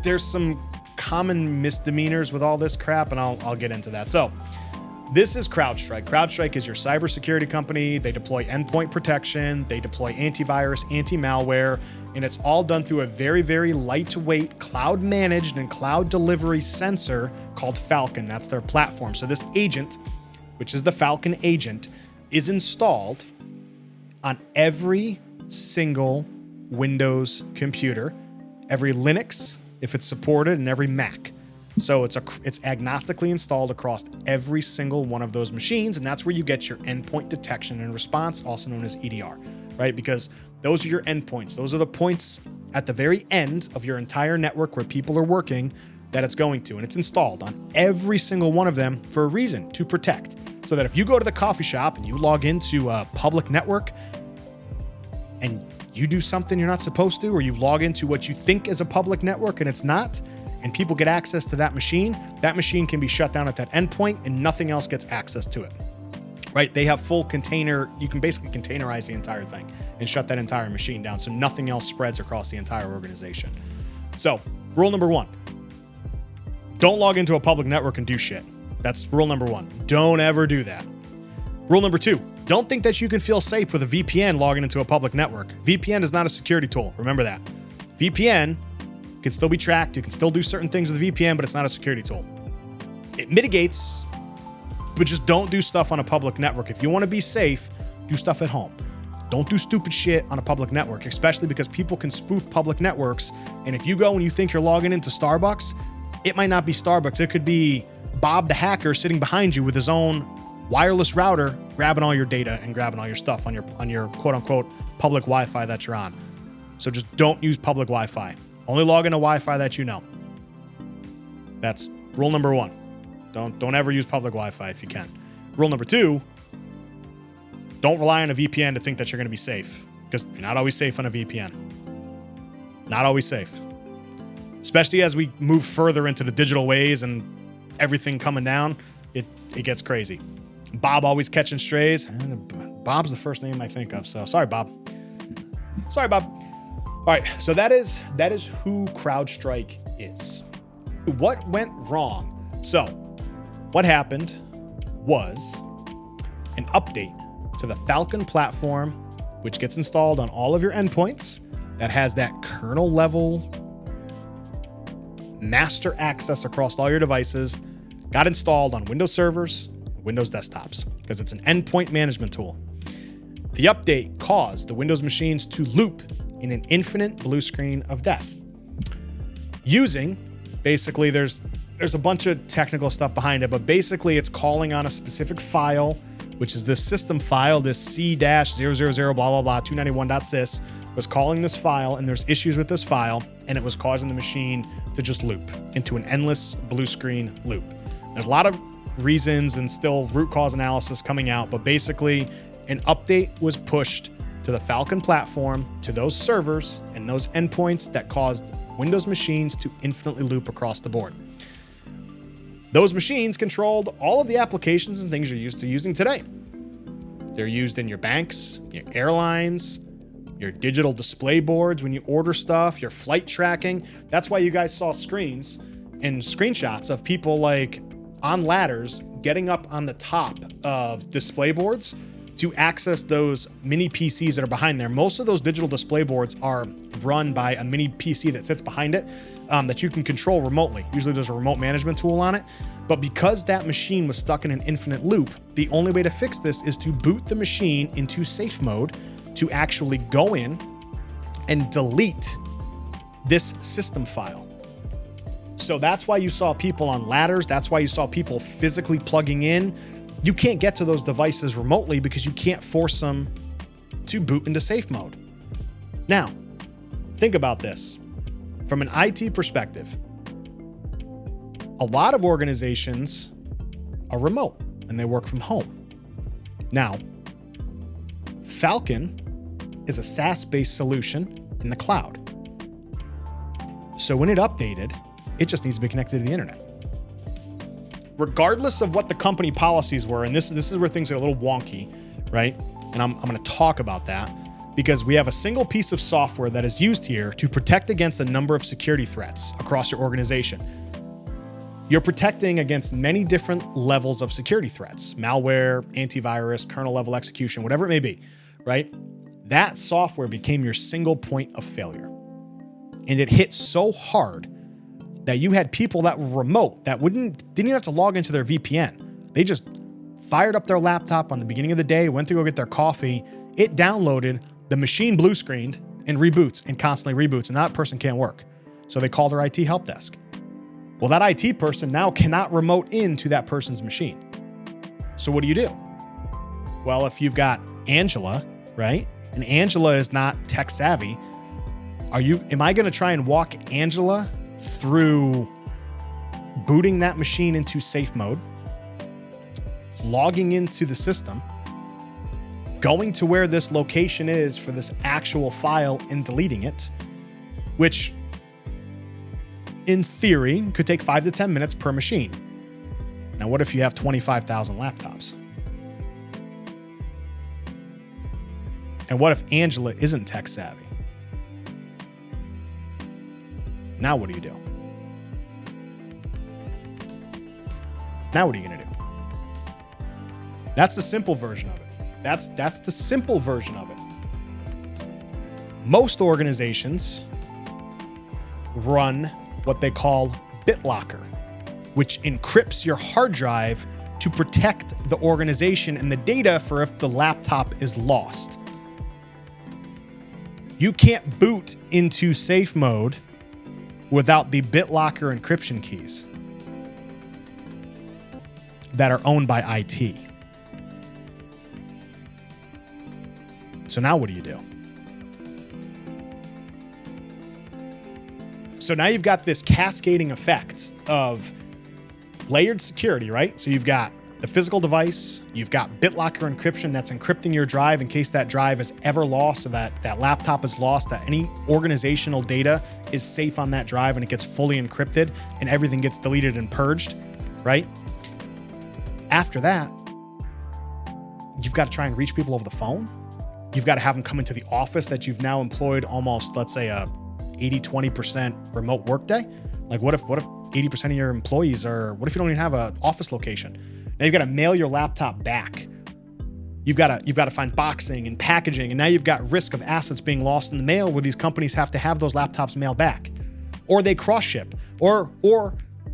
there's some common misdemeanors with all this crap, and I'll get into that. So this is Crowdstrike. Crowdstrike is your cybersecurity company. They deploy endpoint protection. They deploy antivirus, anti-malware, and it's all done through a very, very lightweight, cloud-managed and cloud delivery sensor called Falcon. That's their platform. So this agent, which is the Falcon agent, is installed on every single Windows computer, every Linux, if it's supported, and every Mac. So it's agnostically installed across every single one of those machines, and that's where you get your endpoint detection and response, also known as EDR, right? Because those are your endpoints. Those are the points at the very end of your entire network where people are working that it's going to, and it's installed on every single one of them for a reason, to protect. So that if you go to the coffee shop and you log into a public network and you do something you're not supposed to, or you log into what you think is a public network and it's not, and people get access to that machine can be shut down at that endpoint and nothing else gets access to it, right? They have full container. You can basically containerize the entire thing and shut that entire machine down so nothing else spreads across the entire organization. So rule number one, don't log into a public network and do shit. That's rule number one. Don't ever do that. Rule number two, don't think that you can feel safe with a VPN logging into a public network. VPN is not a security tool. Remember that. VPN can still be tracked. You can still do certain things with a VPN, but it's not a security tool. It mitigates, but just don't do stuff on a public network. If you want to be safe, do stuff at home. Don't do stupid shit on a public network, especially because people can spoof public networks. And if you go and you think you're logging into Starbucks, it might not be Starbucks. It could be Bob the hacker sitting behind you with his own wireless router, grabbing all your data and grabbing all your stuff on your quote unquote public Wi-Fi that you're on. So just don't use public Wi-Fi. Only log into Wi-Fi that you know. That's rule number one. Don't ever use public Wi-Fi if you can. Rule number two, don't rely on a VPN to think that you're going to be safe, because you're not always safe on a VPN. Not always safe. Especially as we move further into the digital ways and everything coming down, it gets crazy. Bob always catching strays. Bob's the first name I think of, so sorry, Bob. Sorry, Bob. All right, so that is who Crowdstrike is. What went wrong? So what happened was an update to the Falcon platform, which gets installed on all of your endpoints, that has that kernel level master access across all your devices, got installed on Windows servers, Windows desktops, because it's an endpoint management tool. The update caused the Windows machines to loop in an infinite blue screen of death. Using, basically, there's a bunch of technical stuff behind it, but basically it's calling on a specific file, which is this system file, this C-000 blah, blah, blah, 291.sys, was calling this file, and there's issues with this file, and it was causing the machine to just loop into an endless blue screen loop. There's a lot of reasons and still root cause analysis coming out, but basically an update was pushed to the Falcon platform, to those servers and those endpoints that caused Windows machines to infinitely loop across the board. Those machines controlled all of the applications and things you're used to using today. They're used in your banks, your airlines, your digital display boards when you order stuff, your flight tracking. That's why you guys saw screens and screenshots of people like on ladders getting up on the top of display boards to access those mini PCs that are behind there. Most of those digital display boards are run by a mini PC that sits behind it that you can control remotely. Usually there's a remote management tool on it. But because that machine was stuck in an infinite loop, the only way to fix this is to boot the machine into safe mode to actually go in and delete this system file. So that's why you saw people on ladders. That's why you saw people physically plugging in. You can't get to those devices remotely because you can't force them to boot into safe mode. Now, think about this. From an IT perspective, a lot of organizations are remote and they work from home. Now, Falcon is a SaaS-based solution in the cloud. So when it updated, it just needs to be connected to the internet. Regardless of what the company policies were, and this is where things are a little wonky, right? And I'm going to talk about that because we have a single piece of software that is used here to protect against a number of security threats across your organization. You're protecting against many different levels of security threats, malware, antivirus, kernel level execution, whatever it may be, right? That software became your single point of failure. And it hit so hard that you had people that were remote that didn't even have to log into their VPN. They just fired up their laptop on the beginning of the day, went to go get their coffee. It downloaded, the machine blue screened and reboots and constantly reboots, and that person can't work. So they call their IT help desk. Well, that IT person now cannot remote into that person's machine. So what do you do? Well, if you've got Angela, right? And Angela is not tech savvy. Am I going to try and walk Angela through booting that machine into safe mode, logging into the system, going to where this location is for this actual file and deleting it, which in theory could take 5 to 10 minutes per machine. Now, what if you have 25,000 laptops? And what if Angela isn't tech savvy? Now what do you do? Now what are you going to do? That's the simple version of it. That's the simple version of it. Most organizations run what they call BitLocker, which encrypts your hard drive to protect the organization and the data for if the laptop is lost. You can't boot into safe mode without the BitLocker encryption keys that are owned by IT. So now what do you do? So now you've got this cascading effect of layered security, right? So you've got the physical device, you've got BitLocker encryption that's encrypting your drive in case that drive is ever lost, so that laptop is lost, that any organizational data is safe on that drive and it gets fully encrypted and everything gets deleted and purged, right? After that, you've got to try and reach people over the phone. You've got to have them come into the office that you've now employed almost, let's say, a 80-20% remote workday. Like what if 80% of your employees are, what if you don't even have an office location? Now you've got to mail your laptop back. You've got to find boxing and packaging. And now you've got risk of assets being lost in the mail where these companies have to have those laptops mailed back, or they cross ship, or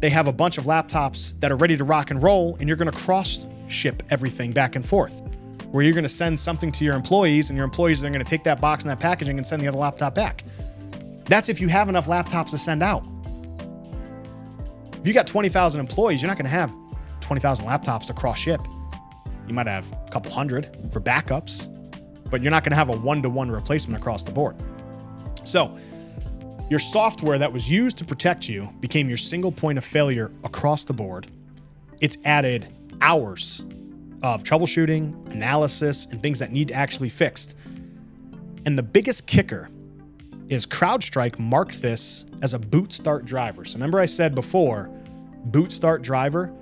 they have a bunch of laptops that are ready to rock and roll, and you're going to cross ship everything back and forth, where you're going to send something to your employees, and your employees are going to take that box and that packaging and send the other laptop back. That's if you have enough laptops to send out. If you got 20,000 employees, you're not going to have 20,000 laptops to cross ship. You might have a couple hundred for backups, but you're not going to have a one-to-one replacement across the board. So your software that was used to protect you became your single point of failure across the board. It's added hours of troubleshooting, analysis, and things that need to actually be fixed. And the biggest kicker is Crowdstrike marked this as a boot start driver. So remember I said before, boot start driver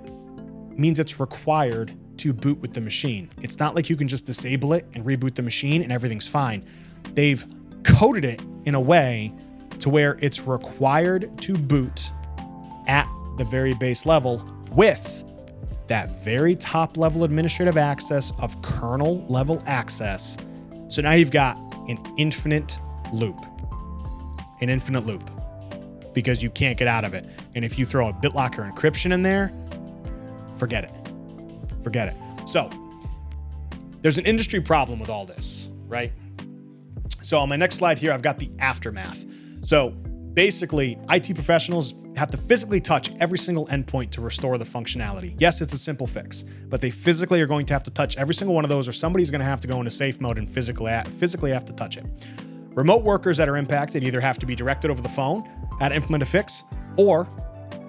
means it's required to boot with the machine. It's not like you can just disable it and reboot the machine and everything's fine. They've coded it in a way to where it's required to boot at the very base level with that very top level administrative access of kernel level access. So now you've got an infinite loop, because you can't get out of it. And if you throw a BitLocker encryption in there, forget it. So there's an industry problem with all this, right? So on my next slide here, I've got the aftermath. So basically, IT professionals have to physically touch every single endpoint to restore the functionality. Yes, it's a simple fix, but they physically are going to have to touch every single one of those, or somebody's going to have to go into safe mode and physically have to touch it. Remote workers that are impacted either have to be directed over the phone how to implement a fix, or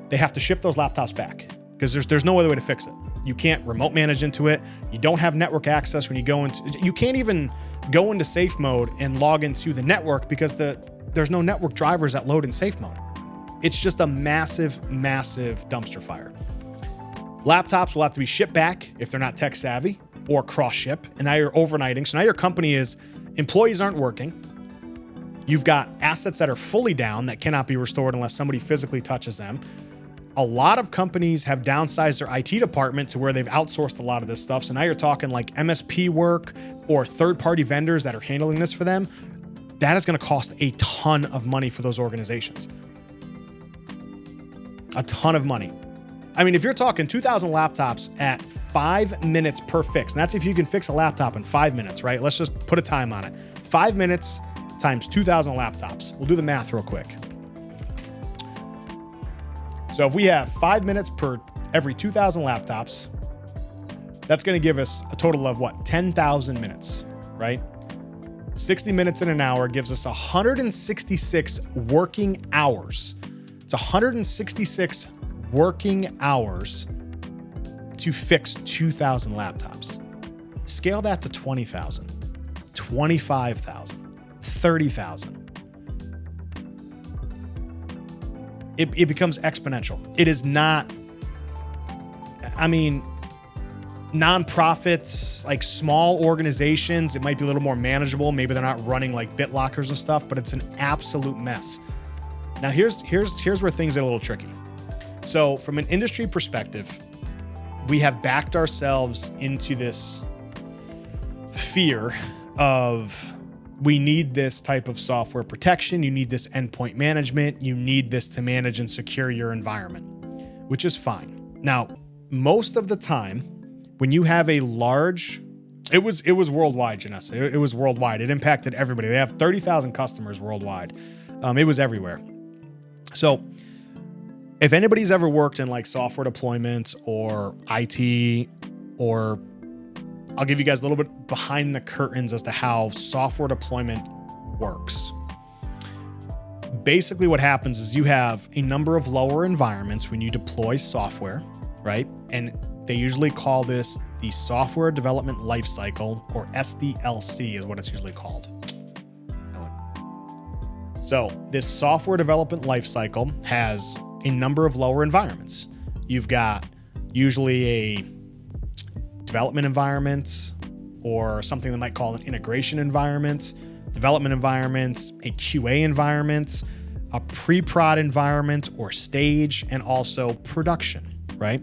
they have to ship those laptops back, because there's no other way to fix it. You can't remote manage into it. You don't have network access when you go into, you can't even go into safe mode and log into the network because there's no network drivers that load in safe mode. It's just a massive dumpster fire. Laptops will have to be shipped back if they're not tech savvy, or cross ship. And now you're overnighting. So now your company employees aren't working. You've got assets that are fully down that cannot be restored unless somebody physically touches them. A lot of companies have downsized their IT department to where they've outsourced a lot of this stuff. So now you're talking like MSP work or third-party vendors that are handling this for them. That is going to cost a ton of money for those organizations. A ton of money. I mean, if you're talking 2,000 laptops at 5 minutes per fix, and that's if you can fix a laptop in 5 minutes, right? Let's just put a time on it. 5 minutes times 2,000 laptops. We'll do the math real quick. So if we have 5 minutes per every 2,000 laptops, that's going to give us a total of what? 10,000 minutes, right? 60 minutes in an hour gives us 166 working hours. It's 166 working hours to fix 2,000 laptops. Scale that to 20,000, 25,000, 30,000. It becomes exponential. It is not, I mean, nonprofits, like small organizations, it might be a little more manageable. Maybe they're not running like BitLockers and stuff, but it's an absolute mess. Now here's where things are a little tricky. So from an industry perspective, we have backed ourselves into this fear of, we need this type of software protection. You need this endpoint management. You need this to manage and secure your environment, which is fine. Now, most of the time when you have a large, it was worldwide, Janessa. It was worldwide. It impacted everybody. They have 30,000 customers worldwide. It was everywhere. So if anybody's ever worked in like software deployments or IT, or I'll give you guys a little bit behind the curtains as to how software deployment works. Basically what happens is you have a number of lower environments when you deploy software, right? And they usually call this the software development lifecycle, or SDLC is what it's usually called. So this software development lifecycle has a number of lower environments. You've got usually a development environment, or something they might call an integration environment, development environments, a QA environment, a pre-prod environment or stage, and also production, right?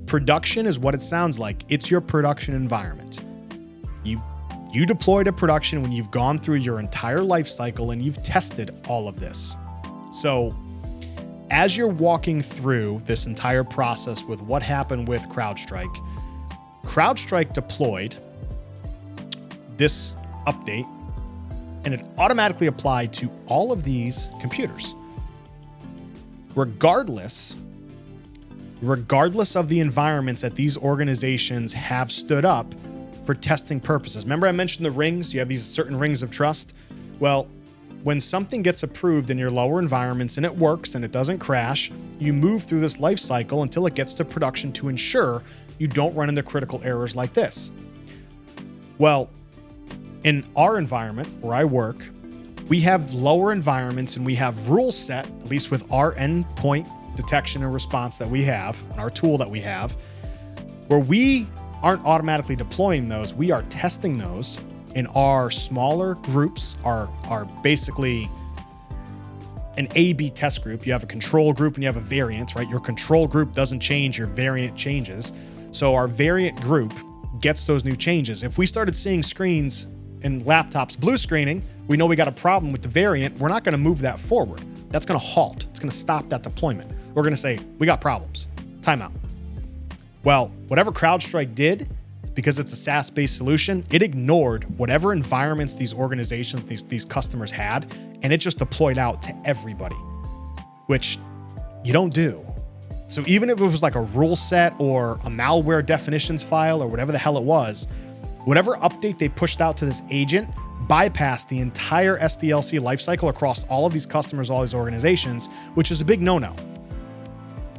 Production is what it sounds like. It's your production environment. You deploy to production when you've gone through your entire life cycle and you've tested all of this. So as you're walking through this entire process with what happened with Crowdstrike, Crowdstrike deployed this update and it automatically applied to all of these computers. Regardless of the environments that these organizations have stood up for testing purposes. Remember I mentioned the rings? You have these certain rings of trust. Well, when something gets approved in your lower environments and it works and it doesn't crash, you move through this life cycle until it gets to production to ensure you don't run into critical errors like this. Well, in our environment where I work, we have lower environments and we have rules set, at least with our endpoint detection and response that we have, and our tool that we have, where we aren't automatically deploying those. We are testing those in our smaller groups, are basically an A/B test group. You have a control group and you have a variant, right? Your control group doesn't change, your variant changes. So our variant group gets those new changes. If we started seeing screens and laptops blue screening, we know we got a problem with the variant. We're not going to move that forward. That's going to halt. It's going to stop that deployment. We're going to say, we got problems. Timeout. Well, whatever Crowdstrike did, because it's a SaaS-based solution, it ignored whatever environments these organizations, these customers had, and it just deployed out to everybody, which you don't do. So even if it was like a rule set or a malware definitions file or whatever the hell it was, whatever update they pushed out to this agent bypassed the entire SDLC lifecycle across all of these customers, all these organizations, which is a big no-no.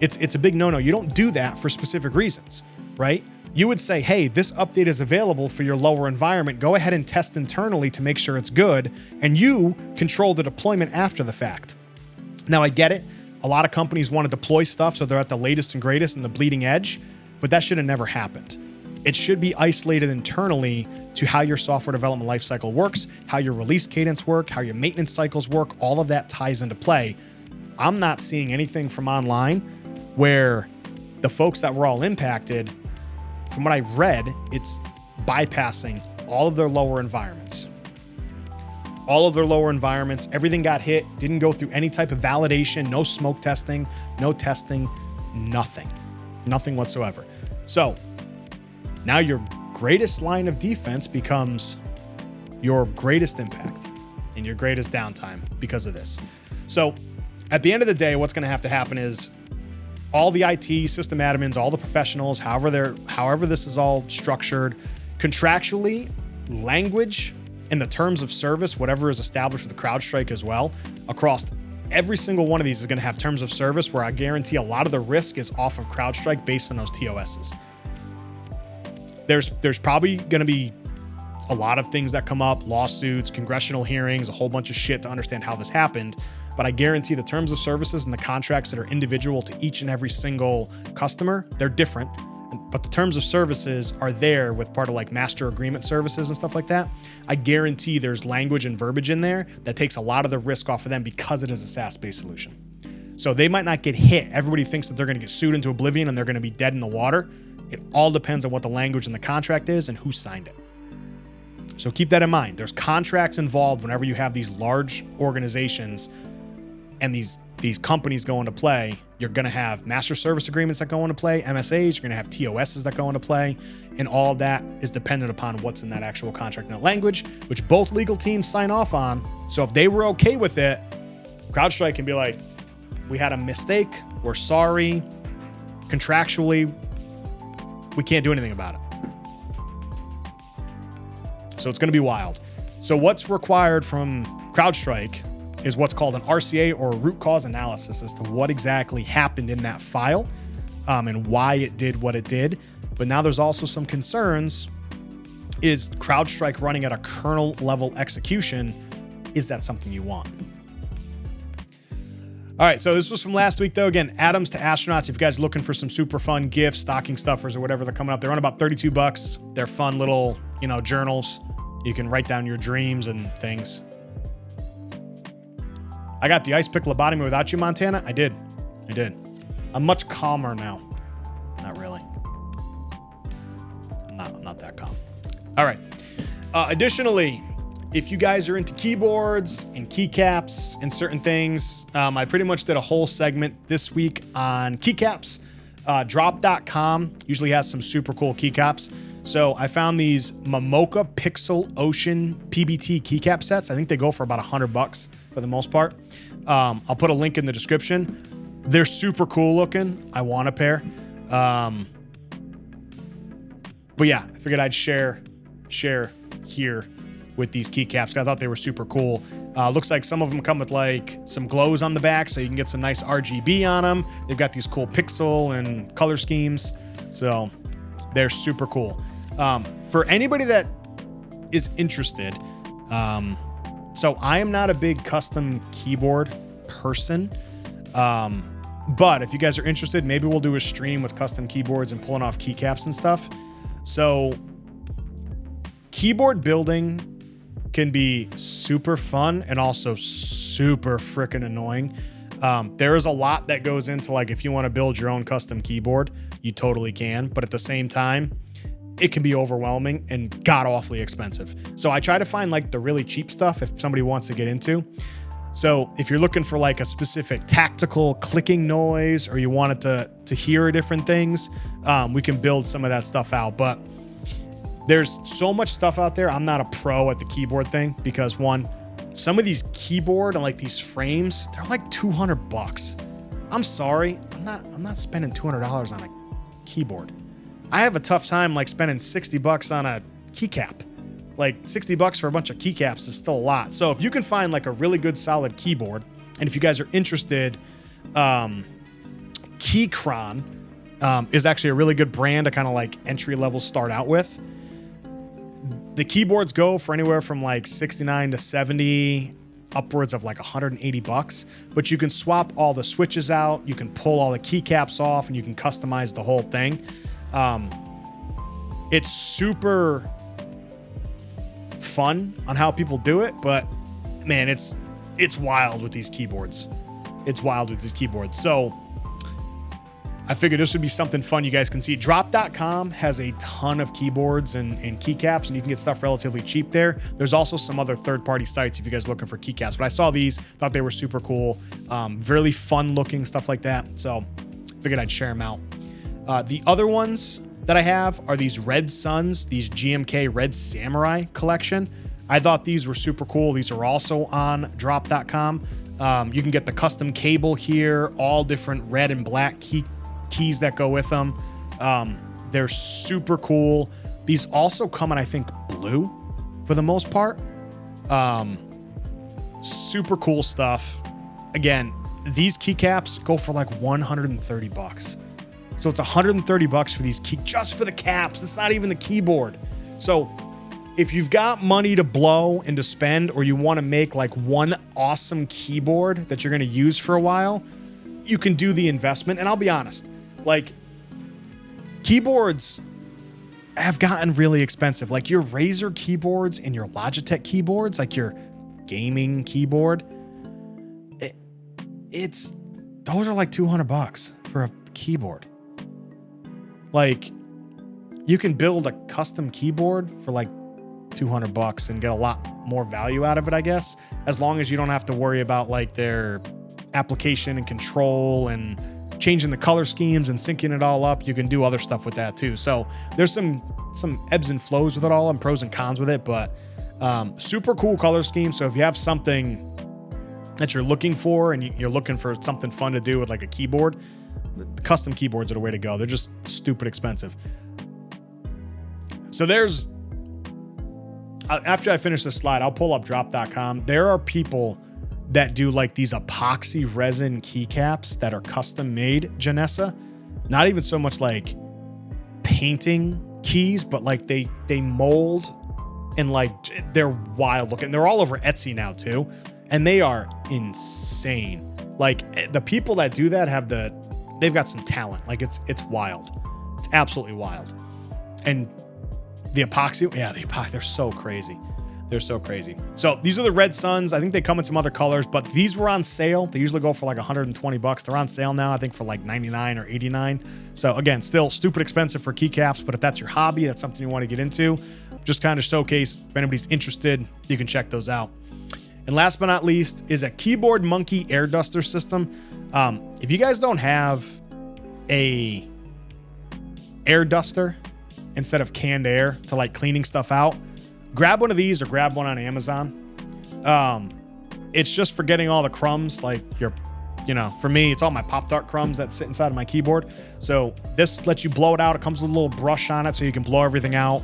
It's a big no-no. You don't do that for specific reasons, right? You would say, hey, this update is available for your lower environment. Go ahead and test internally to make sure it's good. And you control the deployment after the fact. Now, I get it. A lot of companies want to deploy stuff so they're at the latest and greatest and the bleeding edge, but that should have never happened. It should be isolated internally to how your software development lifecycle works, how your release cadence work, how your maintenance cycles work. All of that ties into play. I'm not seeing anything from online where the folks that were all impacted, from what I read, it's bypassing all of their lower environments. All of their lower environments, everything got hit, didn't go through any type of validation, no smoke testing, no testing, nothing whatsoever. So now your greatest line of defense becomes your greatest impact and your greatest downtime because of this. So at the end of the day, what's going to have to happen is all the IT system admins, all the professionals, however this is all structured, contractually, language, and the terms of service, whatever is established with Crowdstrike as well, across every single one of these is going to have terms of service where I guarantee a lot of the risk is off of Crowdstrike based on those TOSs. There's probably going to be a lot of things that come up, lawsuits, congressional hearings, a whole bunch of shit to understand how this happened. But I guarantee the terms of services and the contracts that are individual to each and every single customer, they're different. But the terms of services are there with part of like master agreement services and stuff like that. I guarantee there's language and verbiage in there that takes a lot of the risk off of them because it is a SaaS-based solution. So they might not get hit. Everybody thinks that they're going to get sued into oblivion and they're going to be dead in the water. It all depends on what the language in the contract is and who signed it. So keep that in mind. There's contracts involved whenever you have these large organizations and these companies go into play. You're going to have master service agreements that go into play, MSAs, you're going to have TOSs that go into play, and all of that is dependent upon what's in that actual contract and language, which both legal teams sign off on. So if they were okay with it, Crowdstrike can be like, we had a mistake, we're sorry, contractually, we can't do anything about it. So it's going to be wild. So what's required from Crowdstrike is what's called an RCA, or a root cause analysis, as to what exactly happened in that file and why it did what it did. But now there's also some concerns. Is Crowdstrike running at a kernel level execution? Is that something you want? All right, so this was from last week, though. Again, Atoms to Astronauts. If you guys are looking for some super fun gifts, stocking stuffers, or whatever, they're coming up. They're on about $32. They're fun little, journals. You can write down your dreams and things. I got the ice pick lobotomy without you, Montana. I did. I'm much calmer now. Not really. I'm not that calm. All right. Additionally, if you guys are into keyboards and keycaps and certain things, I pretty much did a whole segment this week on keycaps. Drop.com usually has some super cool keycaps. So I found these Momoka Pixel Ocean PBT keycap sets. I think they go for about $100 for the most part. I'll put a link in the description. They're super cool looking. I want a pair. But yeah, I figured I'd share here with these keycaps. I thought they were super cool. Looks like some of them come with like some glows on the back, so you can get some nice RGB on them. They've got these cool pixel and color schemes, so they're super cool. For anybody that is interested, so I am not a big custom keyboard person, but if you guys are interested, maybe we'll do a stream with custom keyboards and pulling off keycaps and stuff. So keyboard building can be super fun and also super freaking annoying. There is a lot that goes into, like, if you want to build your own custom keyboard, you totally can. But at the same time, it can be overwhelming and god awfully expensive. So I try to find like the really cheap stuff if somebody wants to get into. So if you're looking for like a specific tactical clicking noise, or you want it to hear different things, we can build some of that stuff out. But there's so much stuff out there. I'm not a pro at the keyboard thing because, one, some of these keyboard and like these frames, they're like $200. I'm sorry, I'm not spending $200 on a keyboard. I have a tough time like spending $60 on a keycap. Like $60 for a bunch of keycaps is still a lot. So if you can find like a really good solid keyboard, and if you guys are interested, Keychron is actually a really good brand to kind of like entry level start out with. The keyboards go for anywhere from like $69 to $70, upwards of like $180, but you can swap all the switches out. You can pull all the keycaps off, and you can customize the whole thing. It's super fun on how people do it, but man, it's wild with these keyboards. So I figured this would be something fun you guys can see. Drop.com has a ton of keyboards and keycaps, and you can get stuff relatively cheap there. There's also some other third-party sites if you guys are looking for keycaps, but I saw these, thought they were super cool, really fun-looking, stuff like that. So figured I'd share them out. The other ones that I have are these Red Suns, these GMK Red Samurai collection. I thought these were super cool. These are also on drop.com. You can get the custom cable here, all different red and black keys that go with them. They're super cool. These also come in, I think, blue for the most part. Super cool stuff. Again, these keycaps go for like $130. So it's $130 for these just for the caps. It's not even the keyboard. So if you've got money to blow and to spend, or you want to make like one awesome keyboard that you're going to use for a while, you can do the investment. And I'll be honest, like, keyboards have gotten really expensive. Like your Razer keyboards and your Logitech keyboards, like your gaming keyboard, those are like $200 for a keyboard. Like, you can build a custom keyboard for like $200 and get a lot more value out of it, I guess, as long as you don't have to worry about like their application and control and changing the color schemes and syncing it all up. You can do other stuff with that too. So there's some ebbs and flows with it all and pros and cons with it, but super cool color scheme. So if you have something that you're looking for and you're looking for something fun to do with like a keyboard, custom keyboards are the way to go. They're just stupid expensive. So there's, after I finish this slide, I'll pull up drop.com. There are people that do like these epoxy resin keycaps that are custom made, Janessa. Not even so much like painting keys, but like they mold, and like they're wild looking. They're all over Etsy now too, and they are insane. Like the people that do that they've got some talent. Like it's wild. It's absolutely wild. And the epoxy, they're so crazy. They're so crazy. So these are the Red Suns. I think they come in some other colors, but these were on sale. They usually go for like 120 bucks. They're on sale now, I think for like 99 or 89. So again, still stupid expensive for keycaps, but if that's your hobby, that's something you want to get into, just kind of showcase. If anybody's interested, you can check those out. And last but not least is a Keyboard Monkey air duster system. If you guys don't have a air duster instead of canned air to like cleaning stuff out, grab one of these or grab one on Amazon. It's just for getting all the crumbs, like for me, it's all my Pop-Tart crumbs that sit inside of my keyboard. So this lets you blow it out. It comes with a little brush on it so you can blow everything out.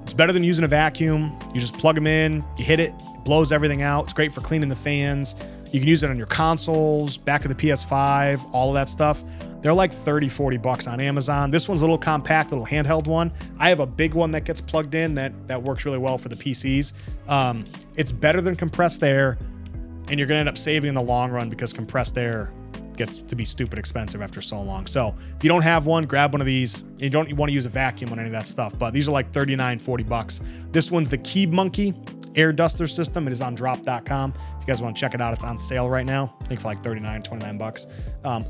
It's better than using a vacuum. You just plug them in, you hit it, blows everything out. It's great for cleaning the fans. You can use it on your consoles, back of the PS5, all of that stuff. They're like 30, 40 bucks on Amazon. This one's a little compact, little handheld one. I have a big one that gets plugged in that works really well for the PCs. It's better than compressed air, and you're gonna end up saving in the long run because compressed air gets to be stupid expensive after so long. So if you don't have one, grab one of these. You don't want to use a vacuum on any of that stuff, but these are like 39, 40 bucks. This one's the Keyboard Monkey air duster system. It is on drop.com. If you guys want to check it out, it's on sale right now. I think for like 39, 29 bucks.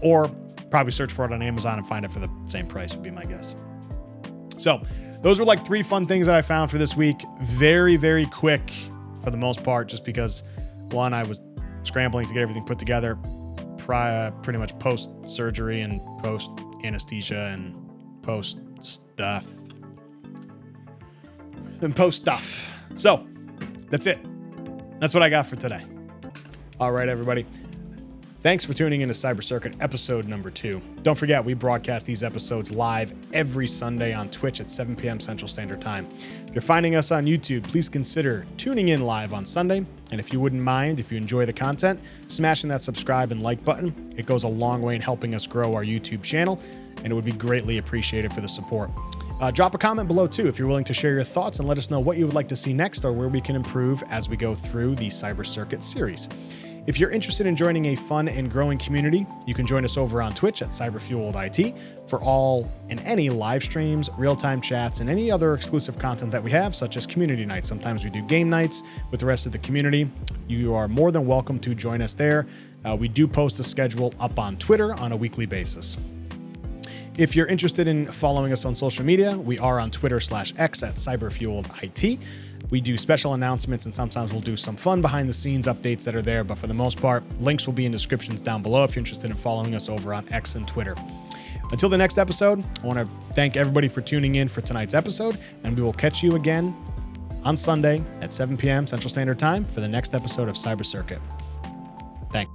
Or probably search for it on Amazon and find it for the same price would be my guess. So those were like 3 fun things that I found for this week. Very, very quick for the most part, just because one, I was scrambling to get everything put together pretty much post surgery and post anesthesia and post stuff. So that's it. That's what I got for today. All right, everybody. Thanks for tuning in to Cyber Circuit episode number 2. Don't forget, we broadcast these episodes live every Sunday on Twitch at 7 p.m. Central Standard Time. If you're finding us on YouTube, please consider tuning in live on Sunday. And if you wouldn't mind, if you enjoy the content, smashing that subscribe and like button. It goes a long way in helping us grow our YouTube channel, and it would be greatly appreciated for the support. Drop a comment below too if you're willing to share your thoughts and let us know what you would like to see next or where we can improve as we go through the Cyber Circuit series. If you're interested in joining a fun and growing community, you can join us over on Twitch at CyberFueledIT for all and any live streams, real-time chats, and any other exclusive content that we have, such as community nights. Sometimes we do game nights with the rest of the community. You are more than welcome to join us there. We do post a schedule up on Twitter on a weekly basis. If you're interested in following us on social media, we are on Twitter/X at CyberFueledIT. We do special announcements, and sometimes we'll do some fun behind the scenes updates that are there, but for the most part, links will be in descriptions down below if you're interested in following us over on X and Twitter. Until the next episode, I want to thank everybody for tuning in for tonight's episode, and we will catch you again on Sunday at 7 p.m. Central Standard Time for the next episode of Cyber Circuit. Thanks.